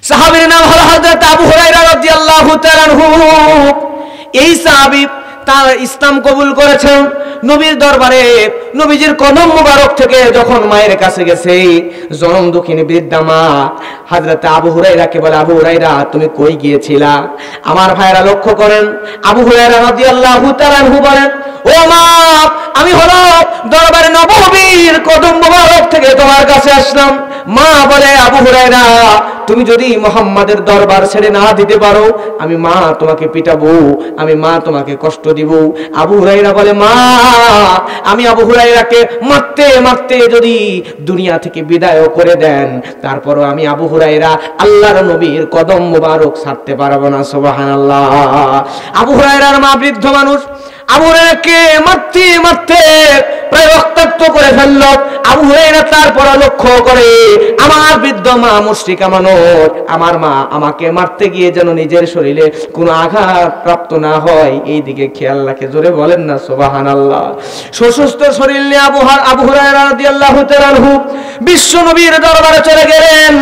সাহাবীর নাম হলো হযরত আবু হুরায়রা রাদিয়াল্লাহু তাআলা আনহু। এই সাহাবী তার ইসলাম কবুল করেছেন নবীর দরবারে। নবীজির কদম মোবারক থেকে যখন মায়ের কাছে গেছে, জনম দুঃখিনী বৃদ্ধা মা হযরত আবু হুরায়রাকে বলে আবু হুরায়রা তুমি কই গিয়েছিলা? আমার ভাইরা লক্ষ্য করেন আবু হুরায়রা রাদিয়াল্লাহু তাআলা আনহু বলেন ও মা আমি হলো দরবারে নববীর কদম মোবারক থেকে তোমার কাছে আসলাম। মা বলে আবু হুরায়রা তুমি যদি মুহাম্মাদের দরবার ছেড়ে না দিতে পারো আমি মা তোমাকে পিটাবো, আমি মা তোমাকে কষ্ট দিব। আবু হুরায়রা বলে মা আমি আবু হুরায়রাকে মারতে মারতে যদি দুনিয়া থেকে বিদায় করে দেন তারপরও আমি আবু হুরায়রা আল্লাহর নবীর কদম মোবারক ছাড়তে পারবো না। সুবহানাল্লাহ। আবু হুরায়রার মা বৃদ্ধ মানুষ, আবু হুরায়রাকে মারতে মারতে প্রায় রক্তাক্ত করে ফেলল। আবু হুরায়রা তারপর লক্ষ্য করে আমার বৃদ্ধ মা মুশরিকা মানুষ, আমার মা আমাকে মারতে গিয়ে যেন নিজের শরীরে কোনো আঘাত প্রাপ্ত না হয় এই দিকে খেয়াল রাখে। জোরে বলেন না সুবহানাল্লাহ। সুস্থ শরীর নিয়ে আবু হুরায়রা রাদিয়াল্লাহু তাআলা আনহু বিশ্ব নবীর দরবারে চলে গেলেন।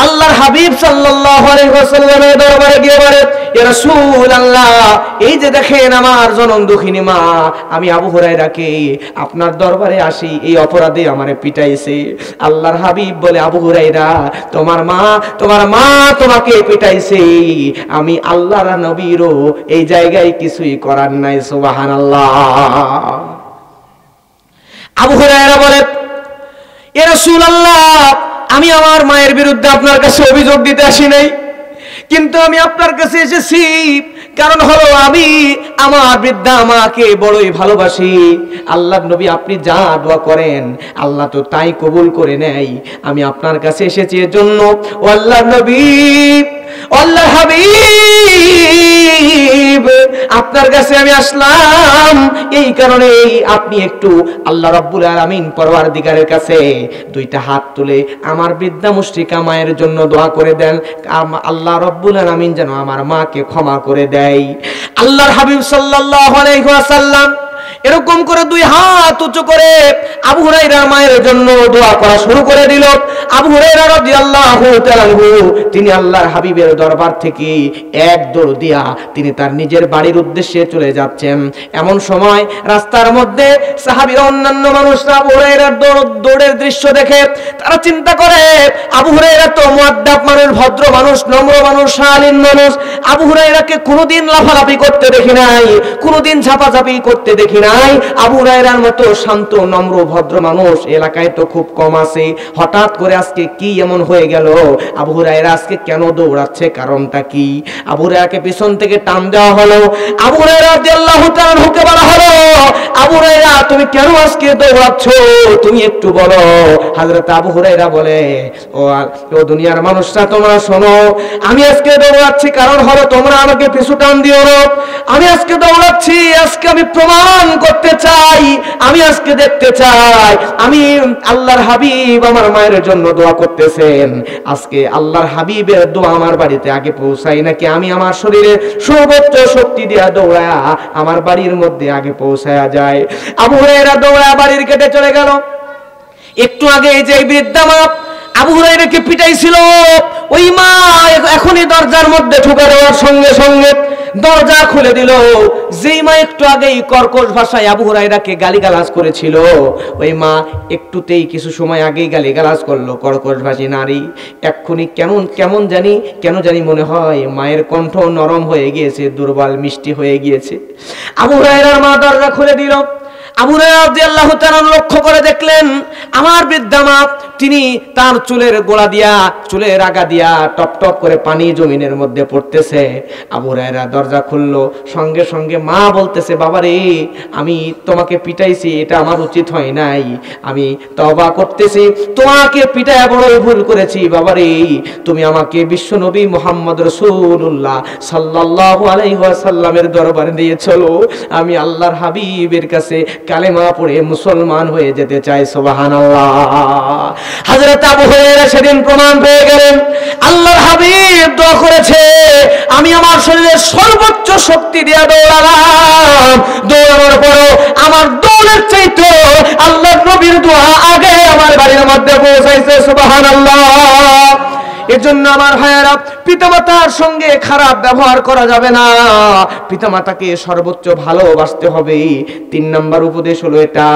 আল্লাহর হাবিব সাল্লাল্লাহু আলাইহি ওয়াসাল্লামের দরবারে গিয়ে বলে ইয়া রাসূলুল্লাহ এই যে দেখেন আমার জনম দুঃখিনী মা, আমি আবু হুরায়রাকে আপনার দরবারে আসি এই অপরাধে আমারে পিটাইছে। আল্লাহর হাবিব বলে আবু হুরায়রা তোমার মা তোমাকে পিটাইছে, আমি আল্লাহর নবীরও এই জায়গায় কিছুই করার নাই। সুবহানাল্লাহ। আবু হুরায়রা বলে ইয়া রাসূলুল্লাহ আমি আমার মায়ের বিরুদ্ধে আপনার কাছে অভিযোগ দিতে আসি নাই, কিন্তু আমি আপনার কাছে এসেছি কারণ হলো আমি আমার বৃদ্ধা মাকে বড়ই ভালোবাসি। আল্লাহর নবী আপনি যা দোয়া করেন আল্লাহ তো তাই কবুল করে নেয়। আমি আপনার কাছে এসেছি এজন্য ও আল্লাহর নবী আল্লাহর হাবিব আপনার কাছে আমি আসলাম এই কারণে আপনি একটু আল্লাহ রাব্বুল আলামিন পরওয়ারদিগারের কাছে দুইটা হাত তুলে আমার বৃদ্ধা মুশরিকা মায়ের জন্য দোয়া করে দেন, আল্লাহ রাব্বুল আলামিন যেন আমার মাকে ক্ষমা করে দেয়। আল্লাহর হাবিব সাল্লাল্লাহু আলাইহি ওয়াসাল্লাম এরকম করে দুই হাত উঁচু করে আবু হুরায়রার মায়ের জন্য দোয়া করা শুরু করে দিল। আবু হুরায়রা রাদিয়াল্লাহু তাআলা তিনি আল্লাহর হাবিবের দরবার থেকে এক দৌড় দিয়া তিনি তার নিজের বাড়ির উদ্দেশ্যে চলে যাচ্ছেন। এমন সময় রাস্তার মধ্যে সাহাবীরা অন্যান্য মানুষরা আবু হুরায়রার দৌড়ের দৃশ্য দেখে তারা চিন্তা করে আবু হুরায়রা তো মুআদ্দাব মানুষ, ভদ্র মানুষ, নম্র মানুষ, শালীন মানুষ, আবু হুরায়রাকে কোনোদিন লাফালাফি করতে দেখি নাই, কোনোদিন ঝাপাঝাপি করতে দেখি নাই। আবু হুরায়রার মতো শান্ত নম্র ভদ্র মানুষ এলাকায় তো খুব কম আছে। হঠাৎ করে আজকে কি এমন হয়ে গেল? আবু হুরায়রা আজকে কেন দৌড়াচ্ছে, কারণটা কি? আবু হুরায়রাকে পিছন থেকে টান দেওয়া হলো। আবু হুরায়রা রাদিয়াল্লাহু তাআলা হুকে বলা হলো, আবু হুরায়রা তুমি কেন আজকে দৌড়াচ্ছ, তুমি একটু বলো। হযরত আবু হুরায়রা বলে, ও দুনিয়ার মানুষরা তোমরা শোনো, আমি আজকে দৌড়াচ্ছি কারণ হলো তোমরা আমাকে পিছু টান দিও না। আমি আজকে দৌড়াচ্ছি, আজকে আমি প্রমাণ করতে চাই, আমি আজকে দেখতে চাই আমি আল্লাহর হাবিব আমার মায়ের জন্য দোয়া করতেছেন, আজকে আল্লাহর হাবিবের দোয়া আমার বাড়িতে আগে পৌঁছাই নাকি আমি আমার শরীরে সর্বোচ্চ শক্তি দিয়া দৌড়ায়া আমার বাড়ির মধ্যে আগে পৌঁছায়া যায়। আবু হুরায়রা দৌড়ায়া বাড়ির গেটে চলে গেল। একটু আগে যে বৃদ্ধা মা আবু হুরায়রাকে পিটাইছিল, ওই মা এখনই দরজার মধ্যে ঢুকে দেওয়ার সঙ্গে সঙ্গে দরজা খুলে দিল। যেই মা একটু আগেই কর্কশ ভাষায় আবু হুরায়রাকে গালিগালাজ করেছিল, ওই মা একটুতেই কিছু সময় আগেই গালিগালাজ করলো কর্কশ ভাষী নারী। এক্ষুনি কেন জানি মনে হয় মায়ের কণ্ঠ নরম হয়ে গিয়েছে, দুর্বল মিষ্টি হয়ে গিয়েছে। আবু হুরায়রার মা দরজা খুলে দিল। আবু হুরায়রা রাদিয়াল্লাহু তাআলা লক্ষ্য করে দেখলেন আমার বৃদ্ধা মা তিনি তার চুলের গোড়া দিয়া, চুলের আগা দিয়া টপ টপ করে পানি জমিনের মধ্যে পড়তেছে। আবু হুরায়রা দরজা খুললো, সঙ্গে সঙ্গে মা বলতেছে, বাবারে আমি তোমাকে পিটাইছি, এটা আমার উচিত হয় নাই, আমি তওবা করতেছি, তোমাকে পিটায়া বড়ই ভুল করেছি। বাবারে তুমি আমাকে বিশ্বনবী মুহাম্মদ রাসূলুল্লাহ সাল্লাল্লাহু আলাইহি ওয়াসাল্লামের দরবারে নিয়ে চলো, আমি আল্লাহর হাবিবের কাছে কালেমা পড়ে মুসলমান হয়ে যেতে চাই। সুবহানাল্লাহ। হযরত আবু হুরায়রা সেদিন প্রমাণ পেয়ে গেলেন আল্লাহর হাবিব দোয়া করেছে, আমি আমার শরীরের সর্বোচ্চ শক্তি দিয়ে দৌড়ালাম, দৌড়ানোর পরও আমার দৌড়ের চাইতে আল্লাহর নবীর দোয়া আগে আমার বাড়ির মধ্যে পৌঁছাইছে। সুবহানাল্লাহ। এজন্য আমার ভাইয়েরা, পিতামাতার সঙ্গে খারাপ ব্যবহার করা যাবে না, পিতামাতাকে সর্বোচ্চ ভালোবাসতে হবে। 3 নাম্বার উপদেশ হলো এটা।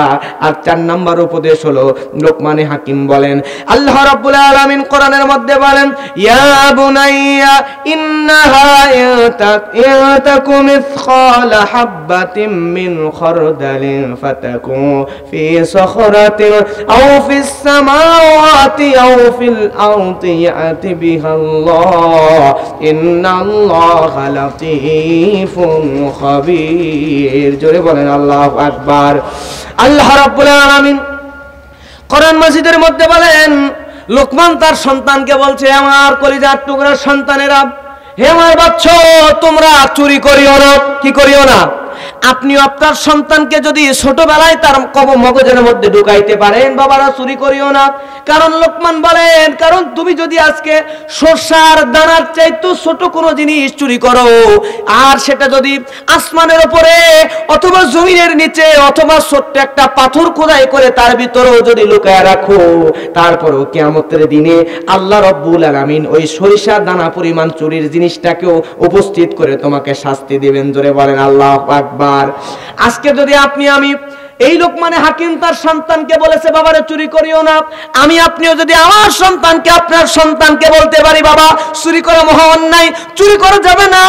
আর 4 নাম্বার উপদেশ হলো লোকমানে হাকিম বলেন, আল্লাহ রাব্বুল আলামিন কোরআনের মধ্যে বলেন, ইয়া বুনাইয়া ইন্নাহা ইয়াতাকু মিসকালা হাববাতিন মিন খারদালিন ফাতাকু ফি সখরাতিন আও ফিস সামাওয়াতি আও ফিল আরদি বিহাল্লাহ ইন্নাল্লাহা লাতীফুন খাবীর। জোরে বলেন আল্লাহু আকবার। আল্লাহ রাব্বুল আলামিন কোরআন মাজিদের মধ্যে বলেন, লোকমান তার সন্তানকে বলছে, আমার কলিজার টুকরা সন্তানেরা, হে আমার বাচ্চা, তোমরা চুরি করিও না। কি করিও না? আপনি আপনার সন্তানকে যদি ছোটবেলায় তার মগজের মধ্যে ঢুকাইতে পারেন, বাবারা চুরি করিও না। কারণ লোকমান বলেন, কারণ তুমি যদি আজকে সরষার দানার চাইতে ছোট কোনো জিনিস চুরি করো, আর সেটা যদি আসমানের উপরে অথবা জমিনের নিচে অথবা ছোট্ট একটা পাথর খোদাই করে তার ভিতরেও যদি লুকায় রাখো, তারপরেও কিয়ামতের দিনে আল্লাহ রাব্বুল আলামিন ওই সরিষার দানা পরিমাণ চুরির জিনিসটাকেও উপস্থিত করে তোমাকে শাস্তি দিবেন। জোরে বলেন আল্লাহু আকবার। আজকে যদি আমি এই লোকমানে হাকিম তার সন্তানকে বলেছে, বাবারে চুরি করিও না, আমি আপনিও যদি আমার সন্তানকে, আপনার সন্তানকে বলতে পারি, বাবা চুরি করা মহা অন্যায়, চুরি করা যাবে না,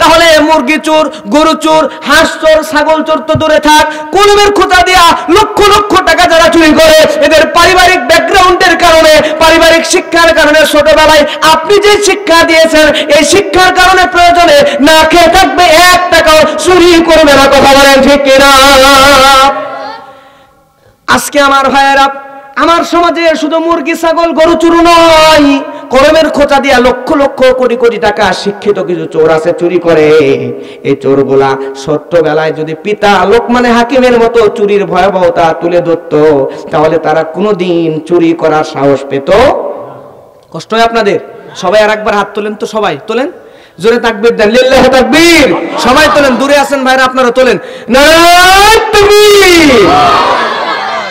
তাহলে মুরগি চোর, গরু চোর, হাঁস চোর, ছাগল চোর তো দূরে থাক, কলমের খোঁচা দিয়া লক্ষ লক্ষ টাকা যারা চুরি করে, এদের পারিবারিক ব্যাকগ্রাউন্ডের কারণে, পারিবারিক শিক্ষার কারণে, ছোটবেলায় আপনি যে শিক্ষা দিয়েছেন, এই শিক্ষার কারণে প্রয়োজনে না খেয়ে থাকবে, 1 টাকাও চুরি করবে না। কথা বলেন ঠিক কিনা? আজকে আমার ভাইয়েরা, আমার সমাজে শুধু মুরগি, ছাগল, গরু চুরি নয়, কলমের খোঁচা দিয়া লক্ষ লক্ষ কোটি কোটি টাকা শিক্ষিত কিছু চোর আছে, চুরি করে। এই চোরগুলা ছোট্টবেলায় যদি পিতা লোকমানে হাকিমের মতো চুরির ভয়াবহতা তুলে ধরত, তাহলে তারা কোনোদিন চুরি করার সাহস পেত। কষ্ট হয় আপনাদের? সবাই আর একবার হাত তোলেন তো, সবাই তোলেন। জোরে তাকবীর দেন, লিল্লাহি তাকবীর। সবাই তোলেন, দূরে আছেন ভাইরা আপনারা তোলেন, নারায়ে তাকবীর।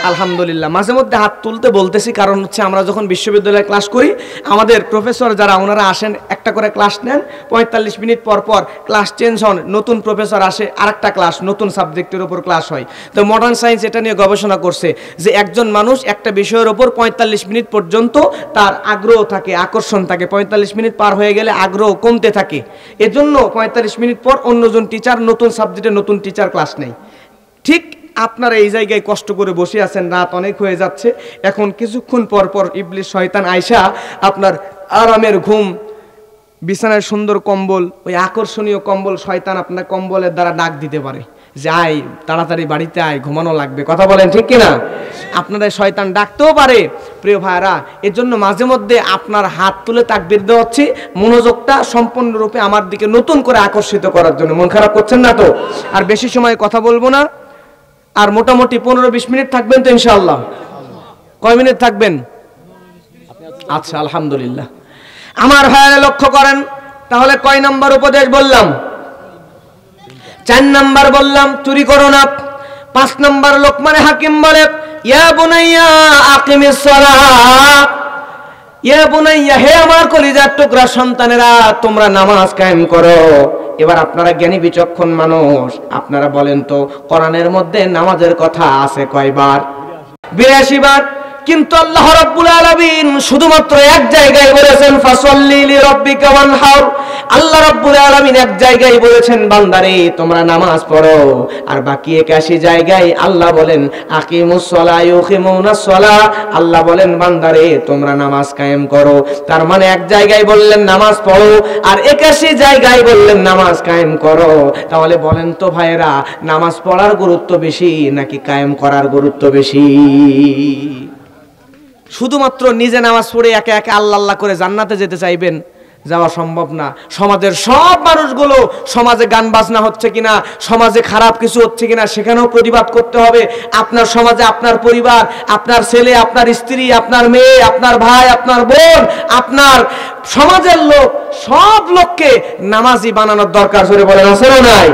আলহামদুলিল্লাহ। মাঝে মধ্যে হাত তুলতে বলতেছি কারণ হচ্ছে আমরা যখন বিশ্ববিদ্যালয়ে ক্লাস করি আমাদের প্রফেসর যারা ওনারা আসেন একটা করে ক্লাস নেন, ৪৫ মিনিট পর পর ক্লাস চেঞ্জ হন, নতুন প্রফেসর আসে, আরেকটা ক্লাস নতুন সাবজেক্টের উপর ক্লাস হয়। তো মডার্ন সায়েন্স এটা নিয়ে গবেষণা করছে যে একজন মানুষ একটা বিষয়ের ওপর ৪৫ মিনিট পর্যন্ত তার আগ্রহ থাকে, আকর্ষণ থাকে, ৪৫ মিনিট পার হয়ে গেলে আগ্রহ কমতে থাকে। এজন্য ৪৫ মিনিট পর অন্যজন টিচার নতুন সাবজেক্টে নতুন টিচার ক্লাস নেয়। ঠিক আপনারা এই জায়গায় কষ্ট করে বসে আছেন, রাত অনেক হয়ে যাচ্ছে, এখন কিছুক্ষণ পর পর ইবলিস শয়তান আয়সা আপনার আরামের ঘুম, বিছানায় সুন্দর কম্বল, ওই আকর্ষণীয় কম্বল শয়তান আপনার কম্বলের দ্বারা ডাক দিতে পারে যে আয় তাড়াতাড়ি বাড়িতে আয়, ঘুমানো লাগবে। কথা বলেন ঠিক কিনা? আপনারা শয়তান ডাকতেও পারে প্রিয় ভাইরা। এর জন্য মাঝে মধ্যে আপনার হাত তুলে তাকবীর দেওয়া হচ্ছে মনোযোগটা সম্পূর্ণরূপে আমার দিকে নতুন করে আকর্ষিত করার জন্য। মন খারাপ করছেন না তো? আর বেশি সময় কথা বলবো না, আর মোটামুটি ১৫-২০ মিনিট থাকবেন তো ইনশাআল্লাহ? কয় মিনিট থাকবেন? আচ্ছা, আলহামদুলিল্লাহ। আমার ভাইয়েরা লক্ষ্য করেন, তাহলে কয় নাম্বার উপদেশ বললাম? ৪ নাম্বার বললাম চুরি করো না। ৫ নাম্বার লোকমানে হাকিম বলে ইয়া বুনাইয়া আকিমিস সালাত, ইয়া বুনাইয়া, হে আমার কলিজার টুকরা সন্তানেরা তোমরা নামাজ কায়েম করো। এবার আপনারা জ্ঞানী বিচক্ষণ মানুষ, আপনারা বলেন তো কোরআনের মধ্যে নামাজের কথা আছে কয়বার? ৮২ বার। কিন্তু আল্লাহ রাব্বুল আলামিন শুধুমাত্র এক জায়গায় বলেছেন ফাসাল্লি লিরাব্বিকা ওয়ানহার। আল্লাহ রাব্বুল আলামিন এক জায়গায় বলেছেন বান্দারে তোমরা নামাজ পড়ো, আর বাকি ৮১ জায়গায় আল্লাহ বলেন আকিমুস সালাহ ইউকিমুনাস সালাহ। আল্লাহ বলেন বান্দারে তোমরা নামাজ কায়েম করো। তার মানে এক জায়গায় বললেন নামাজ পড়ো, আর ৮১ জায়গায় বললেন নামাজ কায়েম করো। তাহলে বলেন তো ভাইয়েরা, নামাজ পড়ার গুরুত্ব বেশি নাকি কায়েম করার গুরুত্ব বেশি? শুধুমাত্র নিজে নামাজ পড়ে একে একে আল্লাহ আল্লাহ করে জান্নাতে যেতে চাইবেন, যাওয়া সম্ভব না। সমাজের সব মানুষগুলো, সমাজে গান বাজনা হচ্ছে কিনা, সমাজে খারাপ কিছু হচ্ছে কিনা সেখানেও প্রতিবাদ করতে হবে। আপনার সমাজে আপনার পরিবার, আপনার ছেলে, আপনার স্ত্রী, আপনার মেয়ে, আপনার ভাই, আপনার বোন, আপনার সমাজের লোক, সব লোককে নামাজি বানানোর দরকার। জোরে বলেন আছে না নাই?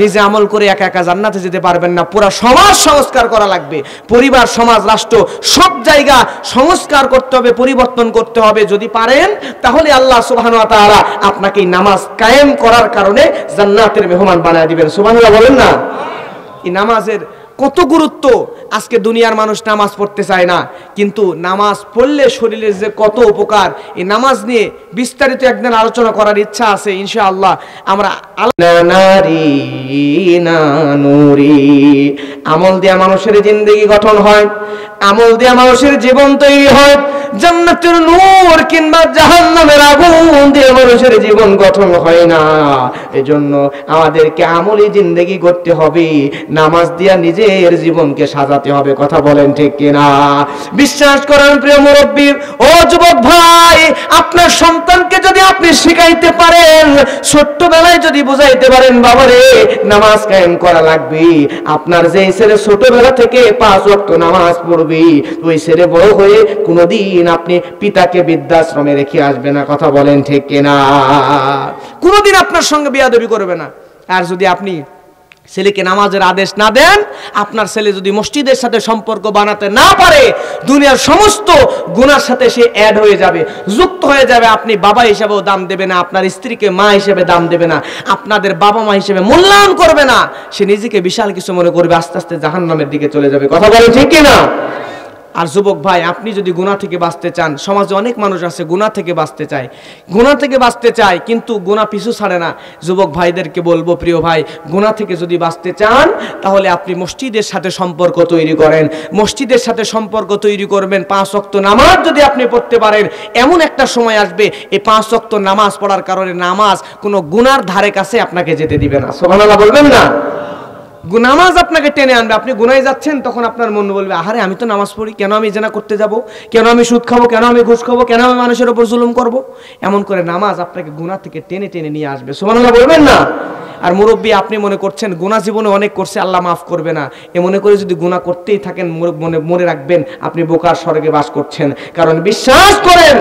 নিজে আমল করে একা একা জান্নাতে যেতে পারবেন না, পুরা সমাজ সংস্কার করা লাগবে। পরিবার, সমাজ, রাষ্ট্র সব জায়গা সংস্কার করতে হবে, পরিবর্তন করতে হবে। যদি পারেন তাহলে আল্লাহ সুবহানাহু ওয়া তাআলা আপনাকে নামাজ কায়েম করার কারণে জান্নাতের মেহমান বানায় দিবেন। সুবহানাল্লাহ বলেন না? এই নামাজের কত গুরুত্ব! আজকে দুনিয়ার মানুষ নামাজ পড়তে চায় না, কিন্তু নামাজ পড়লে শরীরের যে কত উপকার, এই নামাজ নিয়ে বিস্তারিত একদিন আলোচনা করার ইচ্ছা আছে ইনশাআল্লাহ। আমরা আমল দিয়া মানুষের জিন্দেগি গঠন হয়, আমল দিয়া মানুষের জীবন তৈরি হয়। জান্নাতের নূর কিংবা জাহান্নামের আগুন দিয়ে মানুষের জীবন গঠন হয় না। এজন্য আমাদেরকে আমলি জিন্দেগি করতে হবে, নামাজ দিয়া নিজের জীবনকে সাজাতে হবে। কথা বলেন ঠিক কিনা? বিশ্বাস করেন প্রিয় মুরব্বী, ও যুবক ভাই, আপনার সন্তানকে যদি আপনি শিখাইতে পারেন, ছোট্টবেলায় যদি বুঝাইতে পারেন বাবারে নামাজ কায়েম করা লাগবে, আপনার যেই ছেলে ছোটবেলা থেকে ৫ ওয়াক্ত নামাজ পড়বে, ওই ছেলে বড় হয়ে কোনোদিন আপনি পিতাকে বৃদ্ধাশ্রমে রেখে আসবে না। কথা বলেন ঠিক কিনা? কোনোদিন আপনার সঙ্গে বেয়াদবি করবে না। আর যদি আপনি ছেলেকে নামাজের আদেশ না দেন, আপনার ছেলে যদি মসজিদের সাথে সম্পর্ক বানাতে না পারে, দুনিয়ার সমস্ত গুনার সাথে সে অ্যাড হয়ে যাবে, যুক্ত হয়ে যাবে। আপনি বাবা হিসেবেও দাম দেবে না, আপনার স্ত্রীকে মা হিসেবে দাম দেবে না, আপনাদের বাবা মা হিসেবে মূল্যায়ন করবে না। সে নিজেকে বিশাল কিছু মনে করবে, আস্তে আস্তে জাহান্নামের দিকে চলে যাবে। কথা বলেন ঠিক কিনা? আর যুবক ভাই, আপনি যদি গুনাহ থেকে বাঁচতে চান, সমাজে অনেক মানুষ আছে গুনাহ থেকে বাঁচতে চায়, গুনাহ থেকে বাঁচতে চায় কিন্তু গুনাহ পিছু ছাড়ে না। যুবক ভাইদেরকে বলবো, প্রিয় ভাই, গুনাহ থেকে যদি বাঁচতে চান তাহলে আপনি মসজিদের সাথে সম্পর্ক তৈরি করেন। মসজিদের সাথে সম্পর্ক তৈরি করবেন। ৫ ওয়াক্ত নামাজ যদি আপনি পড়তে পারেন, এমন একটা সময় আসবে এই ৫ ওয়াক্ত নামাজ পড়ার কারণে নামাজ কোনো গুনার ধারে কাছে আপনাকে যেতে দিবে না। সুবহানাল্লাহ বলবেন না? নামাজ আপনাকে টেনে আনবে। আপনি গুনায় যাচ্ছেন, তখন আপনার মন বলবে আহারে আমি তো নামাজ পড়ি, কেন আমি জিনা করতে যাব, কেন আমি সুদ খাবো, কেন আমি ঘুষ খাবো, কেন আমি মানুষের উপর জুলুম করব। এমন করে নামাজ আপনাকে গুনাহ থেকে টেনে টেনে নিয়ে আসবে। সুবহানাল্লাহ বলবেন না? আর মুরব্বী আপনি মনে করছেন গুনাহ জীবনে অনেক করছে আল্লাহ মাফ করবে না, এ মনে করে যদি গুনাহ করতেই থাকেন মনে রাখবেন আপনি বোকার স্বর্গে বাস করছেন। কারণ বিশ্বাস করেন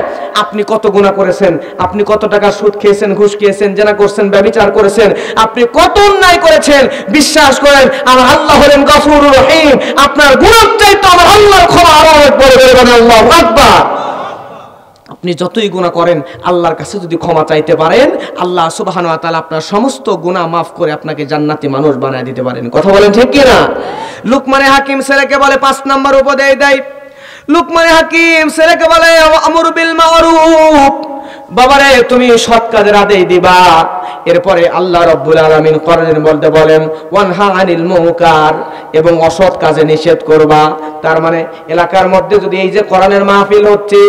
আপনি কত গুনাহ করেছেন, আপনি কত টাকা সুদ খেয়েছেন, ঘুষ খেয়েছেন, জেনা করছেন, ব্যভিচার করেছেন, আপনি কত অন্যায় করেছেন। বিশ্বাস করেন আমার আল্লাহ হলেন গফুরুর রহিম। আপনার গুনাহ চাইতে আমার আল্লাহর ক্ষমা আরো অনেক বড় বড়। আল্লাহু আকবার। আপনি যতই গুনাহ করেন আল্লাহর কাছে যদি ক্ষমা চাইতে পারেন আল্লাহ সুবহানাহু ওয়া তাআলা আপনার সমস্ত গুনাহ মাফ করে আপনাকে জান্নাতি মানুষ বানায় দিতে পারেন। কথা বলেন ঠিক কি না? লুকমানে হাকিম ছেলেকে বলে 5 নাম্বার উপদেশ দেয়। লুকমানে হাকিম ছেলেকে বলে আমরু বিল মারুফ, বাবারে তুমি সৎ কাজের আদেশ দিবা। এরপরে আল্লাহ রাব্বুল আলামিন কোরআনের মধ্যে বলেন ওয়ানহা আনিল মুনকার, এবং অসৎ কাজে নিষেধ করবা। তার মানে এলাকার মধ্যে যদি এই যে কোরআনের মাহফিল হচ্ছে,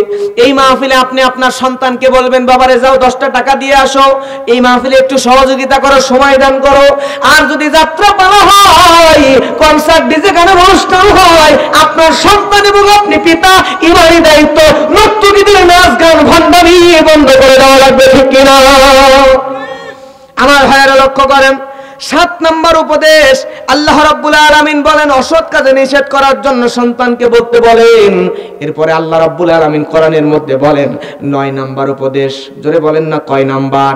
এই মাহফিলে আপনি আপনার সন্তানকে বলবেন বাবারে যাও 10টা টাকা দিয়ে আসো, এই মাহফিলে একটু সহযোগিতা করো, সময় দান করো। আর যদি যাত্রা পালা হয়, কনসার্ট, ডিজে গানের অনুষ্ঠান হয়, আপনার সন্তান এবং আপনি পিতা ইমানি দায়িত্ব নর্তকীদের নাচ গান ভণ্ডামি বন্ধ করে দেওয়া লাগবে, ঠিক কিনা? আমার ভাইয়েরা লক্ষ্য করেন 7 নাম্বার উপদেশ আল্লাহ রাব্বুল আলামিন বলেন অসৎ কাজে নিষেধ করার জন্য সন্তানকে বলতে বলেন। এরপরে আল্লাহ রাব্বুল আলামিন কোরআনের মধ্যে বলেন 9 নাম্বার উপদেশ। জোরে বলেন না কয় নাম্বার?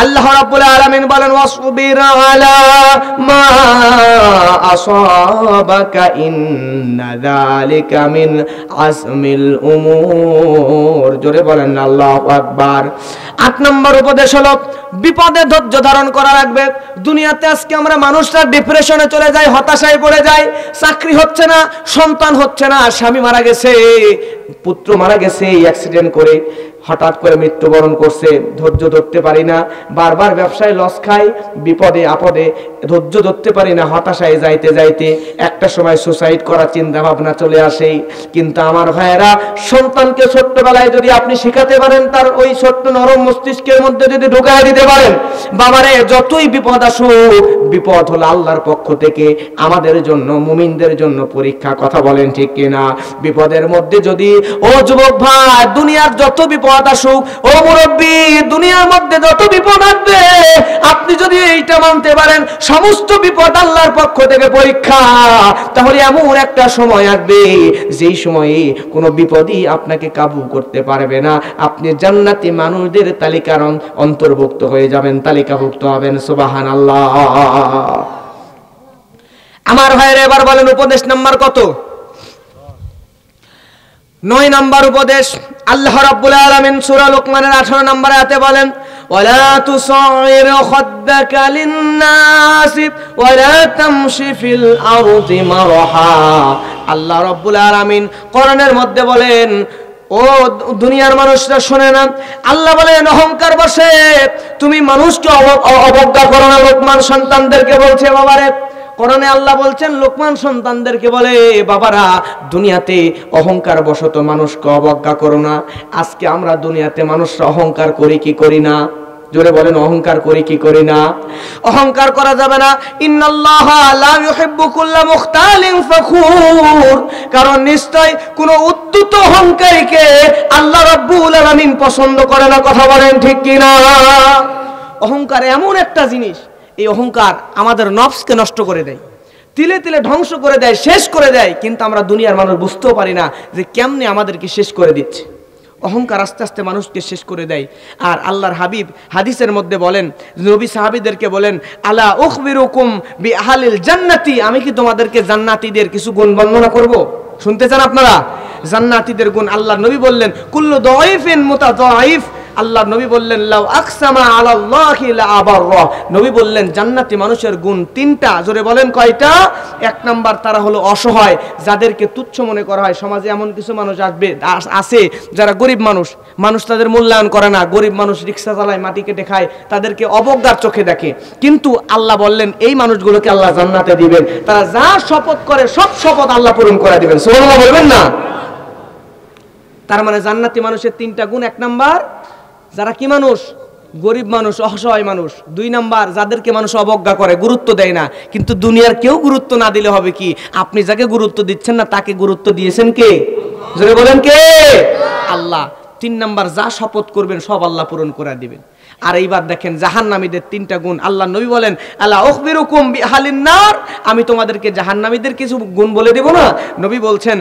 আল্লাহ রাব্বুল আলামিন বলেন ওয়াসবির আলা মা আসাবাকা ইন্না যালিকা মিন আজমিল উমুর। জোরে বলেন না আল্লাহু আকবার। 8 নাম্বার উপদেশ হলো বিপদে ধৈর্য ধারণ করা লাগবে। দুনিয়াতে আজকে আমরা মানুষরা ডিপ্রেশনে চলে যাই, হতাশায় পড়ে যাই, চাকরি হচ্ছে না, সন্তান হচ্ছে না, স্বামী মারা গেছে, পুত্র মারা গেছে অ্যাক্সিডেন্ট করে, হঠাৎ করে মৃত্যুবরণ করছে, ধৈর্য ধরতে পারি না, বারবার ব্যবসায় লস খাই, বিপদে আপদে ধৈর্য ধরতে পারি না, হতাশায় যাইতে যাইতে একটা সময় সুসাইড করার চিন্তা ভাবনা চলে আসে। কিন্তু আমার ভাইয়েরা সন্তানকে ছোট্টবেলায় যদি আপনি শিখাতে পারেন, তার ওই ছোট্ট নরম মস্তিষ্কের মধ্যে যদি ঢুকায় দিতে পারেন, বাবারে যতই বিপদ আসুক, বিপদ হলো আল্লাহর পক্ষ থেকে আমাদের জন্য, মুমিনদের জন্য পরীক্ষা। কথা বলেন ঠিক কিনা? বিপদের মধ্যে যদি ও যুবক ভাই দুনিয়ার যত বিপদ আসুক, ও মুরব্বী দুনিয়ার মধ্যে যত বিপদ আসবে, আপনি যদি এইটা মানতে পারেন সমস্ত বিপদ আল্লাহর পক্ষ থেকে পরীক্ষা, তাহলে এমন একটা সময় আসবে যেই সময়ে কোনো বিপদই আপনাকে কাবু করতে পারবে না। আপনি জান্নাতি মানুষদের তালিকার অন্তর্ভুক্ত হয়ে যাবেন, তালিকাভুক্ত হবেন। সুবহানাল্লাহ। আমার ভাইরা এবার বলেন উপদেশ নাম্বার কত? 9 নাম্বার উপদেশ। আল্লাহ রাব্বুল আলামিন সূরা লুকমানের 18 নম্বর আয়াতে বলেন ওয়ালা তুসাইর খাদ্দাকা লিন-নাস ওয়ালা তামশি ফিল আরদি মারহা। আল্লাহ রাব্বুল আলামিন কোরআনের মধ্যে বলেন ও দুনিয়ার মানুষরা শুনে না, আল্লাহ বলেন অহংকার বসে তুমি মানুষকে অবজ্ঞা করো না। লোকমান সন্তানদেরকে বলছে বাবারে, কোরআনে আল্লাহ বলছেন লোকমান সন্তানদেরকে বলে বাবারা দুনিয়াতে অহংকার বশত মানুষকে অবজ্ঞা করো না। আজকে আমরা দুনিয়াতে মানুষরা অহংকার করি কি করি না? জোরে বলেন অহংকার করি কি করি না? অহংকার করা যাবে না। ইন্নাল্লাহা লা ইউহিব্বু কুল্লা মুখতালিন ফাখুর, কারণ নিশ্চয় কোন উদ্যত অহংকারীকে আল্লাহ রাব্বুল আলামিন পছন্দ করে না। কথা বলেন ঠিক কি না? অহংকার এমন একটা জিনিস, এই অহংকার আমাদের নফসকে নষ্ট করে দেয়, তিলে তিলে ধ্বংস করে দেয়, শেষ করে দেয়। কিন্তু আমরা দুনিয়ার মানুষ বুঝতেও পারি না যে কেমনে আমাদেরকে শেষ করে দিচ্ছে। অহংকার আস্তে আস্তে মানুষকে শেষ করে দেয়। আর আল্লাহর হাবিব হাদিসের মধ্যে বলেন, নবী সাহাবীদেরকে বলেন আলা উখবিরুকুম বিআহলিল জান্নাতি, আমি কি তোমাদেরকে জান্নাতীদের কিছু গুণ বর্ণনা করব? শুনতে চান আপনারা? জান্নাতীদের গুণ আল্লাহর নবী বললেন কুল্লু দাইফিন মুতাদাইফ। আল্লাহ নবী বললেন লাউ আকসামা আলাল্লাহি লা আবাররা। নবী বললেন জান্নাতি মানুষের গুণ 3টা। জোরে বলেন কয়টা? 1 নাম্বার তারা হলো অসহায়, যাদেরকে তুচ্ছ মনে করা হয়। সমাজে এমন কিছু মানুষ আছে যারা গরিব মানুষ, মানুষ তাদের মূল্যায়ন করে না। গরিব মানুষ রিকশা চালায়, মাটি কেটে খায়, তাদেরকে অবজ্ঞার চোখে দেখে। কিন্তু আল্লাহ বললেন এই মানুষগুলোকে আল্লাহ জান্নাতে দিবেন। তারা যা শপথ করে সব শপথ আল্লাহ পূরণ করে দিবেন। সুবহানাল্লাহ বলবেন না? তার মানে জান্নাতি মানুষের 3টা গুণ। 1 নাম্বার যারা কি মানুষ? গরিব মানুষ, অসহায় মানুষ। 2 নাম্বার যাদেরকে মানুষ অবজ্ঞা করে, গুরুত্ব দেয় না। কিন্তু দুনিয়ার কেউ গুরুত্ব না দিলে হবে কি? আপনি যাকে গুরুত্ব দিচ্ছেন না তাকে গুরুত্ব দিয়েছেন কে? জোরে বলেন কে? আল্লাহ। 3 নাম্বার যা শপথ করবেন সব আল্লাহ পূরণ করে দিবেন। আর এইবার দেখেন জাহান্নামীদের 3টা গুণ। আল্লাহ নবী বলেন, আলা উখবিরুকুম বিআহলিন নার, আমি তোমাদেরকে জাহান্নামীদের কিছু গুণ বলে দেব না? নবী বলছেন,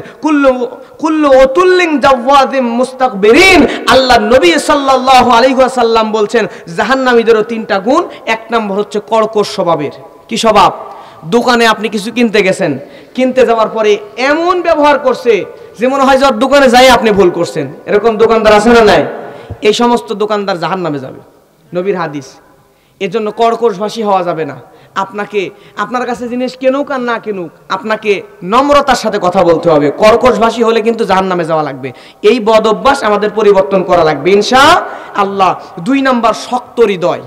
কুল্লু উতুল্লিন জাওয়াযিম মুস্তাকবিরিন। আল্লাহ নবী সাল্লাল্লাহু আলাইহি ওয়াসাল্লাম বলছেন জাহান্নামীদেরও 3টা গুণ। 1 নম্বর হচ্ছে কর্কশ স্বভাবের। কি স্বভাব? দোকানে আপনি কিছু কিনতে গেছেন, কিনতে যাওয়ার পরে এমন ব্যবহার করছে যে মনে হয় যে দোকানে যাই আপনি ভুল করছেন। এরকম দোকানদার আছে না নাই? এই সমস্ত দোকানদার জাহান্নামে যাবে, নবীর হাদিস। এজন্য কর্কশভাষী হওয়া যাবে না। আপনার কাছে জিনিস কেনুক আর না কেনুক, আপনাকে নম্রতার সাথে কথা বলতে হবে। কর্কশভাষী হলে কিন্তু জাহান্নামে যাওয়া লাগবে। এই বদ অভ্যাস আমাদের পরিবর্তন করা লাগবে ইনশাআল্লাহ। 2 নাম্বার, শক্ত হৃদয়।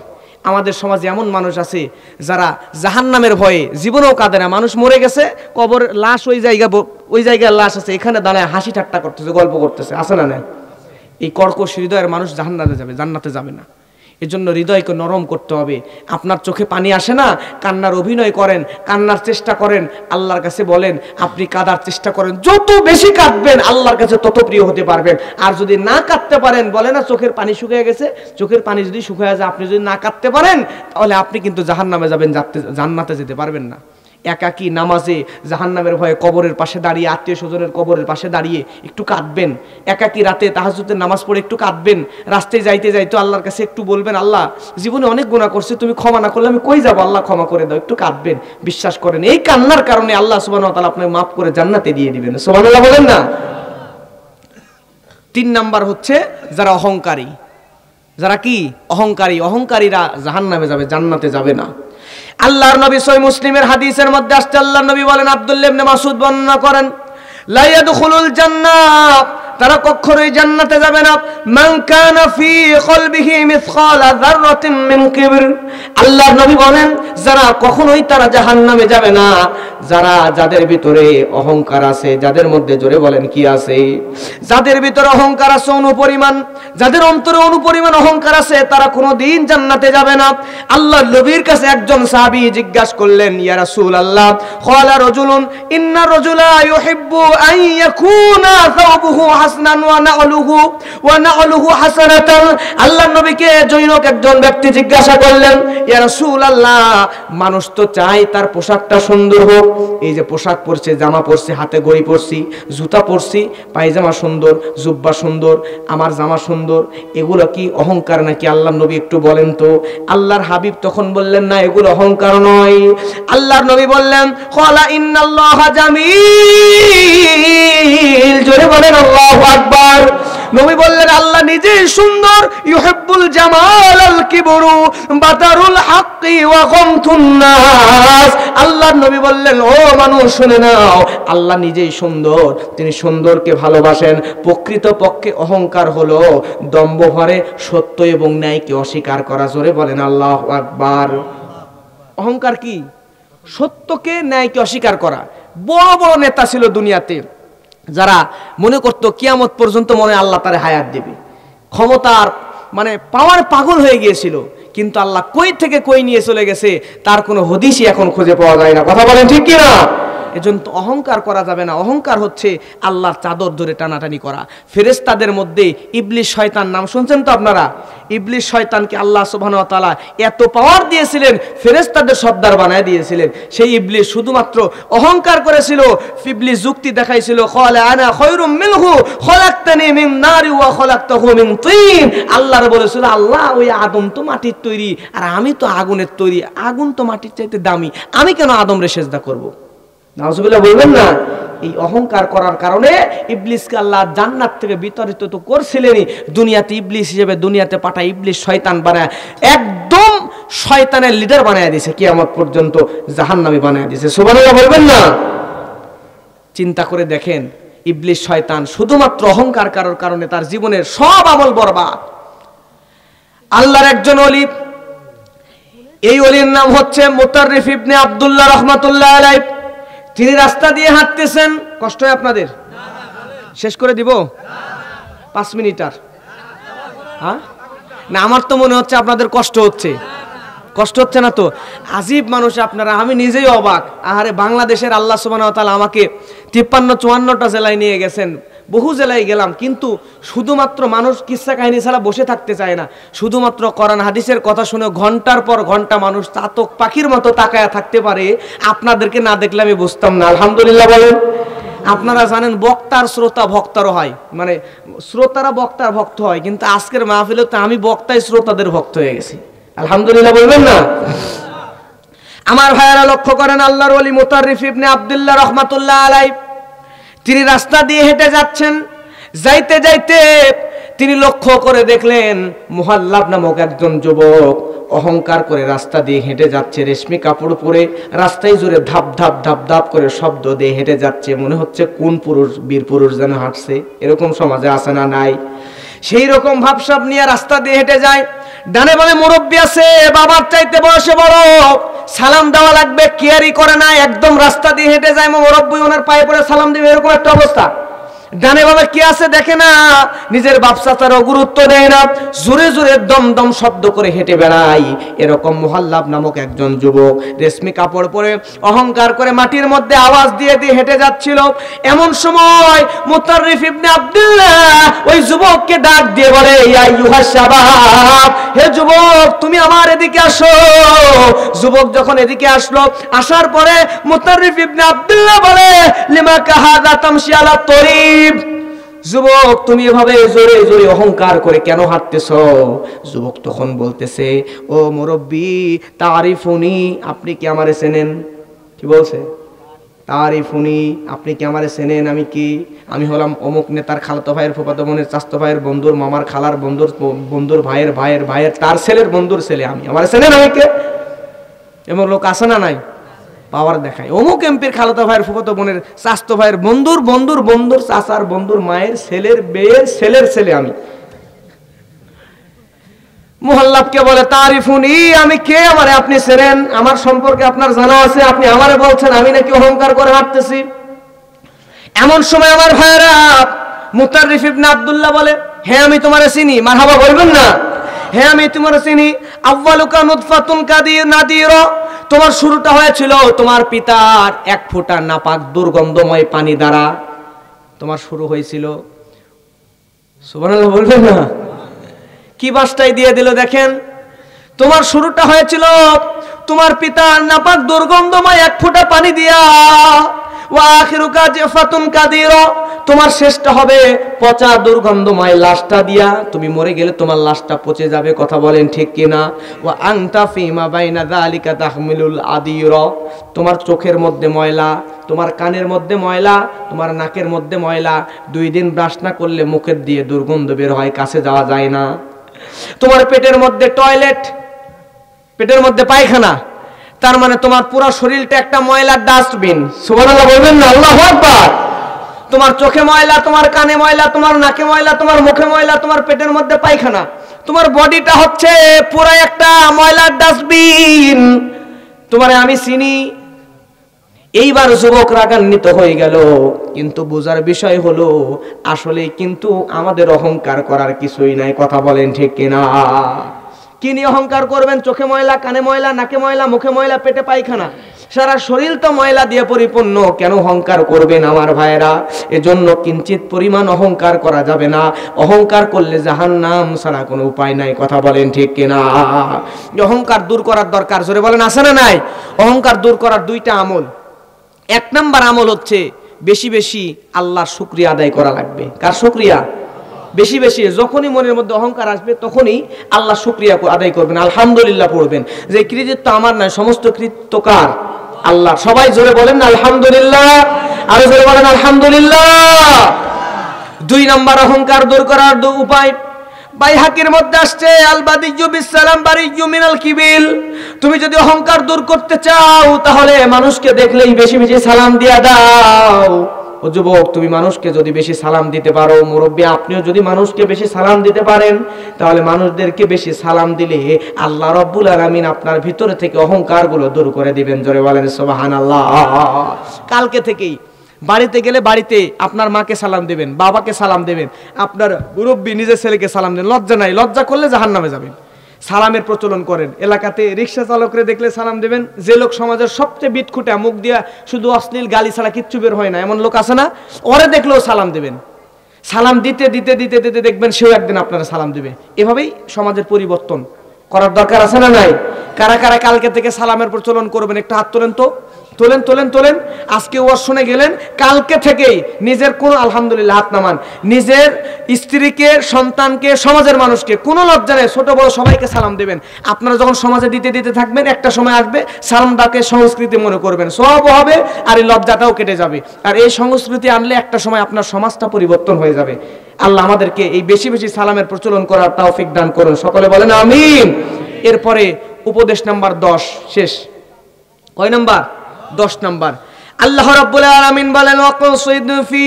আমাদের সমাজে এমন মানুষ আছে যারা জাহান্নামের ভয়ে জীবনেও কাঁদে না। মানুষ মরে গেছে, কবর লাশ ওই জায়গায় লাশ আছে, এখানে দাঁড়ায় হাসি ঠাট্টা করতেছে, গল্প করতেছে, আছে না? নাই? এই কর্কশ হৃদয়ের মানুষ জান্নাতে যাবে না। এজন্য হৃদয়কে নরম করতে হবে। আপনার চোখে পানি আসে না, কান্নার অভিনয় করেন, কান্নার চেষ্টা করেন, আল্লাহর কাছে বলেন, আপনি কাঁদার চেষ্টা করেন। যত বেশি কাঁদবেন আল্লাহর কাছে তত প্রিয় হতে পারবেন। আর যদি না কাঁদতে পারেন, বলে না চোখের পানি শুকিয়ে গেছে, চোখের পানি যদি শুকিয়ে যায়, আপনি যদি না কাঁদতে পারেন, তাহলে আপনি কিন্তু জাহান্নামে যাবেন, জান্নাতে যেতে পারবেন না। একাকী নামাজে জাহান্নামের ভয়ে কবরের পাশে দাঁড়িয়ে, আত্মীয় স্বজনের কবরের পাশে দাঁড়িয়ে একটু কাঁদবেন। একাকী রাতে তাহাজ্জুদের নামাজ পড়ে একটু কাঁদবেন। রাস্তায় যাইতে আল্লাহর কাছে একটু বলবেন, আল্লাহ জীবনে অনেক গুনাহ করছি, তুমি ক্ষমা না করলে আমি কই যাব, আল্লাহ ক্ষমা করে দাও। একটু কাঁদবেন। বিশ্বাস করেন এই কান্নার কারণে আল্লাহ সুবহানাহু ওয়া তাআলা আপনাকে মাফ করে জান্নাতে দিয়ে দিবেন। সুবহানাল্লাহ বলেন না? 3 নাম্বার হচ্ছে যারা অহংকারী। যারা কি অহংকারী? অহংকারীরা জাহান্নামে যাবে, জান্নাতে যাবে না। আল্লাহর নবী সহিহ মুসলিমের হাদিসের মধ্যে আসছে, আল্লাহর নবী বলেন, আব্দুল্লাহ ইবনে মাসউদ বর্ণনা করেন, লা ইয়াদখুলুল জান্নাহ, তারা কখনোই জান্নাতে যাবে না, মান কানা ফি কলবিহি মিসকালা যাররাতিন মিন কিবর। আল্লাহর নবী বলেন, যারা কখনোই তারা জাহান্নামে যাবে না, যাদের ভিতরে অহংকার আছে, যাদের মধ্যে, জোরে বলেন কি আছে? যাদের ভিতরে অহংকার আছে অনুপরিমাণ, যাদের অন্তরে অনুপরিমাণ অহংকার আছে, তারা কোনোদিন জান্নাতে যাবে না। আল্লাহর নবীর কাছে একজন সাহাবী জিজ্ঞাসা করলেন, ইয়া রাসূলুল্লাহ, ক্বালা রাজুলুন ইন্না রাজুলা ইউহিব্বু আন ইয়াকুনা সাওবুহু হাসানান ওয়া না'লুহু হাসানাতান। আল্লাহর নবীকে জনৈক একজন ব্যক্তি জিজ্ঞাসা করলেন, ইয়া রাসূলুল্লাহ, মানুষ তো চায় তার পোশাকটা সুন্দর হোক। এই যে পোশাক পরছে, জামা পরছে, হাতে ঘড়ি পরছি, জুতা পরছি, পায়জামা সুন্দর, জুব্বা সুন্দর, আমার জামা সুন্দর, এগুলো কি অহংকার নাকি? আল্লাহর নবী একটু বলেন তো। আল্লাহর হাবিব তখন বললেন, না, এগুলো অহংকার নয়। আল্লাহর নবী বললেন, ক্বালা ইন্নাল্লাহা জামিল। জোরে বলেন আল্লাহু আকবার। নবী বললেন, আল্লাহ নিজেই সুন্দর। ইউহিব্বুল জামালাল কিবরু বাতারুল হাক্কি ওয়া গামতুন নাস। আল্লাহর নবী বললেন, ও মানুষ শুনে নাও, আল্লাহ নিজেই সুন্দর, তিনি সুন্দরকে ভালোবাসেন। প্রকৃতপক্ষে অহংকার হলো দম্ভ ভরে সত্য এবং ন্যায়কে অস্বীকার করা। জোরে বলেন আল্লাহু আকবার। অহংকার কি? সত্যকে, ন্যায়কে অস্বীকার করা। বড় বড় নেতা ছিল দুনিয়াতে, যারা মনে করতো কিয়ামত পর্যন্ত মনে আল্লাহ তারে হায়াত দেবে, ক্ষমতার পাওয়ার পাগল হয়ে গিয়েছিল, কিন্তু আল্লাহ কই থেকে কই নিয়ে চলে গেছে তার কোনো হদিসই এখন খুঁজে পাওয়া যায় না। কথা বলেন ঠিক কিনা? এজন্য অহংকার করা যাবে না। অহংকার হচ্ছে আল্লাহর চাদর ধরে টানাটানি করা। ফেরেশতাদের মধ্যে ইবলিস শয়তান, নাম শুনছেন তো আপনারা? ইবলিস শয়তানকে আল্লাহ সুবহানাহু ওয়া তাআলা এত পাওয়ার দিয়েছিলেন, ফেরেশতাদের সর্দার বানায় দিয়েছিলেন। সেই ইবলিস শুধুমাত্র অহংকার করেছিল। ইবলিস যুক্তি দেখাইছিল, ক্বালা আনা খায়রুম মিনহু খলাকতানি মিন নারি ওয়া খলাকতাহু মিন তিন। আল্লাহর বলেছিল, আল্লাহ ওই আদম তো মাটির তৈরি আর আমি তো আগুনের তৈরি, আগুন তো মাটির চাইতে দামি, আমি কেন আদমরে সিজদা করব? নাউজুবিল্লাহ বলবেন না? এই অহংকার করার কারণে ইবলিসকে আল্লাহ জান্নাত থেকে বিতাড়িত তো করছিলেনই, দুনিয়াতে ইবলিস হিসেবে দুনিয়াতে পাঠায় ইবলিস শয়তান বানায় একদম শয়তানের লিডার বানায় দিয়েছে, কিয়ামত পর্যন্ত জাহান্নামী বানায় দিয়েছে। সুবহানাল্লাহ বলবেন না? চিন্তা করে দেখেন, ইবলিস শয়তান শুধুমাত্র অহংকার করার কারণে তার জীবনের সব আমল বরবাদ। আল্লাহর একজন ওলি, এই ওলির নাম হচ্ছে মুতাররিফ ইবনে আব্দুল্লাহ রাহমাতুল্লাহ আলাইহি। তিনি রাস্তা দিয়ে হাঁটতেছেন। কষ্ট হয় আপনাদের? শেষ করে দিব 5 মিনিট আর? হ্যাঁ না, আমার তো মনে হচ্ছে আপনাদের কষ্ট হচ্ছে। কষ্ট হচ্ছে না তো? আজীব মানুষ আপনারা, আমি নিজেই অবাক। আরে বাংলাদেশের আল্লাহ সুবহানাহু ওয়া তাআলা আমাকে 53-54টা জেলায় নিয়ে গেছেন, বহু জেলায় গেলাম, কিন্তু শুধুমাত্র মানুষ কিসসা কাহিনী ছাড়া বসে থাকতে চায় না। শুধুমাত্র কোরআন হাদিসের কথা শুনে ঘন্টার পর ঘন্টা মানুষ চাতক পাখির মতো তাকায়া থাকতে পারে। আপনাদেরকে না দেখলে আমি বুঝতাম না। আলহামদুলিল্লাহ বলেন। আপনারা জানেন বক্তার শ্রোতা ভক্তারও হয়, মানে শ্রোতারা বক্তার ভক্ত হয়, কিন্তু আজকের মাহফিলে তো আমি বক্তাই শ্রোতাদের ভক্ত হয়ে গেছি। আলহামদুলিল্লাহ বলবেন না? আমার ভাইয়েরা লক্ষ্য করেন, আল্লাহর ওলি মুতাররিফ ইবনে আব্দুল্লাহ রাহমাতুল্লাহ আলাইহি তিনি রাস্তা দিয়ে হেঁটে যাচ্ছেন। যাইতে যাইতে তিনি লক্ষ্য করে দেখলেন মুহাল্লাব নামক একজন যুবক অহংকার করে রাস্তা দিয়ে হেঁটে যাচ্ছে, রেশমি কাপড় পরে রাস্তায় জুড়ে ধাপ ধাপ ধাপ ধাপ করে শব্দ দিয়ে হেঁটে যাচ্ছে। মনে হচ্ছে কোন পুরুষ, বীর পুরুষ যেন হাঁটছে। এরকম সমাজে আছে না নাই? সেই রকম ভাবসাব নিয়ে রাস্তা দিয়ে হেঁটে যায়। ডানে বামে মুরব্বী আছে, বাবার চাইতে বয়সে বড়, সালাম দেওয়া লাগবে কেয়ারই করে না, একদম রাস্তা দিয়ে হেঁটে যায়, মুরব্বী ওনার পায়ে পড়ে সালাম দিবে, এরকম একটা অবস্থা। ডানে বামে কি আছে দেখে না, নিজের বাপসাচারও গুরুত্ব দেয় না, জোরে জোরে দম দম শব্দ করে হেঁটে বেড়ায়। এরকম মুহাল্লাব নামক একজন যুবক রেশমি কাপড় পরে অহংকার করে মাটির মধ্যে আওয়াজ দিয়ে দিয়ে হেঁটে যাচ্ছিল। এমন সময় মুতাররিফ ইবনে আব্দুল্লাহ ওই যুবককে ডাক দিয়ে বলে, ইয়া আইয়ুহাস শাবাব, হে যুবক তুমি আমার এদিকে আসো। যুবক যখন এদিকে আসলো, আসার পরে মুতাররিফ ইবনে আব্দুল্লাহ বলে, লিমা কাহাদা তামশি আলা তরিব, যুবক তুমি এভাবে জোরে জোরে অহংকার করে কেন হাঁটতেছো? যুবক তখন বলতেছে, ও মুরব্বী তারিফুনি, আপনি কি আমারে চেনেন? কি বলছে? তারিফুনি, আপনি কি আমারে চেনেন? আমি কি? আমি হলাম অমুক নেতার খালাতো ভাইয়ের, ফুফাতো বোনের, চাচাতো ভাইয়ের বন্ধুর, মামার খালার বন্ধুর, বন্ধুর ভাইয়ের ভাইয়ের ভাইয়ের তার ছেলের বন্ধুর ছেলে। আমি, আমারে চেনেন? আমি কে? এমন লোক আছে না নাই? পাওয়ার দেখায়, অমুক এমপির খালাতো ভাইয়ের, ফুফাতো বোনের, চাচাতো ভাইয়ের বন্ধুর বন্ধুর বন্ধুর চাচার বন্ধুর মায়ের ছেলের মেয়ের ছেলের ছেলে আমি। মুহাল্লাবকে বলে, তারিফুনি, আমি কে? আমারে আপনি চেনেন? আমার সম্পর্কে আপনার জানা আছে? আপনি আমারে বলছেন আমি নাকি অহংকার করে হাঁটতেছি? এমন সময় আমার ভাইয়েরা মুতাররিফ ইবনে আব্দুল্লাহ বলে, হ্যাঁ আমি তোমারে চিনি। মারহাবা বলবেন না? হ্যাঁ আমি তোমারে চিনি। আউয়ালুকা নুতফাতুন কাদির নাদির, তোমার শুরুটা হয়েছিল তোমার পিতার এক ফোঁটা নাপাক দুর্গন্ধময় পানি দ্বারা তোমার শুরু হয়েছিল। সুবহানাল্লাহ বলবেন না? কি বাসটাই দিয়ে দিল দেখেন। তোমার শুরুটা হয়েছিল তোমার পিতার নাপাক দুর্গন্ধময় এক ফোঁটা পানি দিয়া, ওয়া আখিরুকা জাফাতুন কাদির, তোমার শেষটা হবে পচা দুর্গন্ধময় লাশটা দিয়া। তুমি মরে গেলে তোমার লাশটা পচে যাবে। কথা বলেন ঠিক কিনা? ওয়া আনতা ফিমা বাইনা যালিকা তাহমিলুল আদির, তোমার চোখের মধ্যে ময়লা, তোমার কানের মধ্যে ময়লা, তোমার নাকের মধ্যে ময়লা, 2 দিন ব্রাশ না করলে মুখের দিয়ে দুর্গন্ধ বের হয়, কাছে যাওয়া যায় না। তোমার পেটের মধ্যে টয়লেট, পেটের মধ্যে পায়খানা, তার মানে তোমার পুরো শরীরটা একটা ময়লার ডাস্টবিন। সুবহানাল্লাহ বলবেন না? আল্লাহু আকবার। তোমার চোখে ময়লা, তোমার কানে ময়লা, তোমার নাকে ময়লা, তোমার মুখে ময়লা, তোমার পেটের মধ্যে পায়খানা, তোমার বডিটা হচ্ছে পুরো একটা ময়লার ডাস্টবিন। তোমারে আমি চিনি। এইবার যুবক রাগান্বিত হয়ে গেল, কিন্তু বোঝার বিষয় হলো আসলে কিন্তু আমাদের অহংকার করার কিছুই নাই। কথা বলেন ঠিক কিনা? কি নিয়ে অহংকার করবেন? চোখে ময়লা, কানে ময়লা, নাকে ময়লা, মুখে ময়লা, পেটে পায়খানা, সারা শরীর তো ময়লা দিয়ে পরিপূর্ণ। কেন অহংকার করবেন আমার ভাইরা? এজন্য কিঞ্চিত পরিমাণ অহংকার করা যাবে না। অহংকার করলে জাহান্নাম ছাড়া কোনো উপায় নাই। কথা বলেন ঠিক কিনা? অহংকার দূর করার দরকার, জোরে বলেন আছে না নাই? অহংকার দূর করার 2টা আমল। 1 নাম্বার আমল হচ্ছে বেশি বেশি আল্লাহর শুকরিয়া আদায় করা লাগবে। কার শুকরিয়া? বেশি বেশি। যখনই মনের মধ্যে অহংকার আসবে তখনই আল্লাহ শুকরিয়া আদায় করবেন, আলহামদুলিল্লাহ পড়বেন, যে কৃতিত্ব আমার নয়, সমস্ত কৃতিত্ব কার? আল্লাহ। সবাই জোরে বলেন আলহামদুলিল্লাহ, আরো জোরে বলেন আলহামদুলিল্লাহ। 2 নাম্বার অহংকার দূর করার উপায়, বাইহাকির মধ্যে আসছে, আল বাদিয়্যু বিসসালাম বারিয়্যু মিনাল কিবিল। তুমি যদি অহংকার দূর করতে চাও তাহলে মানুষকে দেখলেই বেশি বেশি সালাম দিয়া দাও। ও যুবক, তুমি মানুষকে যদি বেশি সালাম দিতে পারো, মুরব্বী আপনিও যদি মানুষকে বেশি সালাম দিতে পারেন, তাহলে মানুষদেরকে বেশি সালাম দিলে আল্লাহ রাব্বুল আলামিন আপনার ভিতরে থেকে অহংকারগুলো দূর করে দিবেন। জোরে বলেন সুবহানাল্লাহ। কালকে থেকেই বাড়িতে গেলে বাড়িতে আপনার মাকে সালাম দেবেন, বাবাকে সালাম দেবেন, আপনার মুরব্বী নিজের ছেলেকে সালাম দেন। লজ্জা নাই, লজ্জা করলে জাহান্নামে যাবেন। সালামের প্রচলন করেন। এলাকাতে রিক্সা চালকরে দেখলে সালাম দেবেন। যে লোক সমাজের সবচেয়ে বিটখুটা, মুখ দিয়া শুধু অশ্লীল গালি ছাড়া কিচ্ছু বের হয় না, এমন লোক আছে না? ওরে দেখলেও সালাম দেবেন। সালাম দিতে দিতে দিতে দিতে দেখবেন সেও একদিন আপনারা সালাম দিবে। এভাবেই সমাজের পরিবর্তন করার দরকার আছে না নাই? কারা কারা কালকে থেকে সালামের প্রচলন করবেন একটু হাত তোলেন তো, তোলেন তোলেন তোলেন। আজকে ওয়াজ শুনে গেলেন, কালকে থেকেই নিজের কোন, আলহামদুলিল্লাহ হাত নামান, নিজের স্ত্রীকে, সন্তানকে, সমাজের মানুষকে কোনো লজ্জা নেই, ছোট বড় সবাইকে সালাম দেবেন। আপনারা যখন সমাজে দিতে দিতে থাকবেন, একটা সময় আসবে সালামটাকে সংস্কৃতি মনে করবেন, সওয়াবও হবে আর এই লজ্জাটাও কেটে যাবে। আর এই সংস্কৃতি আনলে একটা সময় আপনার সমাজটা পরিবর্তন হয়ে যাবে। আল্লাহ আমাদেরকে এই বেশি বেশি সালামের প্রচলন করার তৌফিক দান করুন, সকলে বলেন আমিন। এরপরে উপদেশ নাম্বার 10 শেষ। কয় নাম্বার? 10 নাম্বার। আল্লাহ রাব্বুল আলামিন বলেন ওয়াকসিদ ফি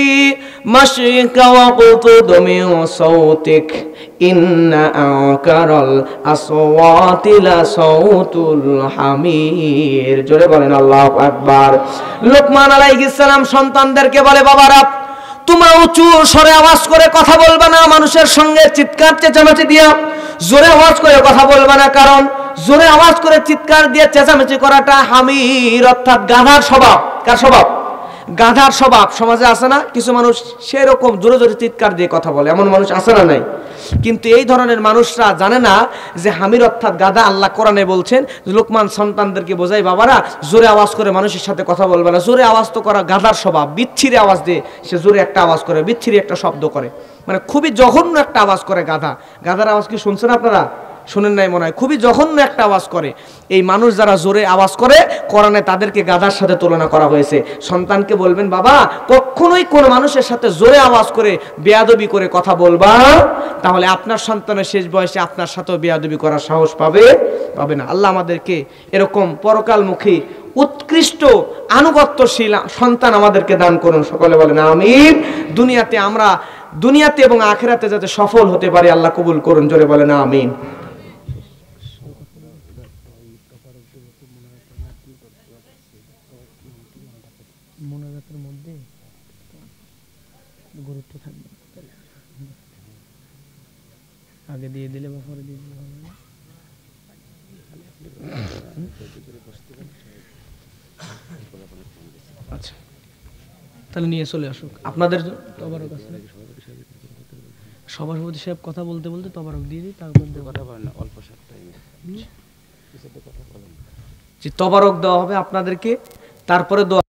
মাশরিকা ওয়াকতুদ মিন সাওতিক ইন্না আনকারাল আসওয়াতি লা সাওতুল হামির। জোরে বলেন আল্লাহু আকবার। লোকমান আলাইহিস সালাম সন্তানদেরকে বলে, বাবারা তোমরা উঁচু স্বরে আওয়াজ করে কথা বলবা না, মানুষের সঙ্গে চিৎকার চেঁচামেচি দিয়া জোরে আওয়াজ করে কথা বলবা না, কারণ জোরে আওয়াজ করে চিৎকার দিয়ে চেঁচামেচি করাটা হামির অর্থাৎ গাধার স্বভাব। কার স্বভাব? গাধার স্বভাব। সমাজে আছে না কিছু মানুষ সেরকম জোরে জোরে চিৎকার দিয়ে কথা বলে, এমন মানুষ আছে না নাই? কিন্তু এই ধরনের মানুষরা জানে না যে হামির অর্থাৎ গাধা। আল্লাহ কোরআনে বলছেন, লোকমান সন্তানদেরকে বোঝাই, বাবারা জোরে আওয়াজ করে মানুষের সাথে কথা বলবে না। জোরে আওয়াজ তো করা গাধার স্বভাব, বিচ্ছিরি আওয়াজ দিয়ে সে জোরে একটা আওয়াজ করে, বিচ্ছিরি একটা শব্দ করে, মানে খুবই জঘন্য একটা আওয়াজ করে গাধা। গাধার আওয়াজ কি শুনছেন আপনারা? শুনেন নাই মনে হয়, খুবই জঘন্য একটা আওয়াজ করে। এই মানুষ যারা জোরে আওয়াজ করে, কোরআনে তাদেরকে গাধার সাথে তুলনা করা হয়েছে। সন্তানকে বলবেন, বাবা কখনোই কোন মানুষের সাথে জোরে আওয়াজ করে বেয়াদবি করে কথা বলবা, তাহলে আপনার সন্তানের শেষ বয়সে আপনার সাথেও বেয়াদবি করার সাহস পাবে না। আল্লাহ আমাদেরকে এরকম পরকালমুখী উৎকৃষ্ট আনুগত্যশীল সন্তান আমাদেরকে দান করুন, সকলে বলেন আমিন। দুনিয়াতে এবং আখিরাতে যাতে সফল হতে পারে আল্লাহ কবুল করুন, জোরে বলেন আমিন। মোনাজাতের মধ্যে গুরুত্ব থাকবে, আগে দিয়ে দিলে বা পরে দিয়ে দিলে হবে না। আচ্ছা তাহলে নিয়ে চলে আসুক আপনাদের তবারক আছে, সভাপতি সাহেব কথা বলতে বলতে তবারক দিয়ে দিই, তার মধ্যে কথা বলেন না, অল্প তবারক দেওয়া হবে আপনাদেরকে, তারপরে দোয়া।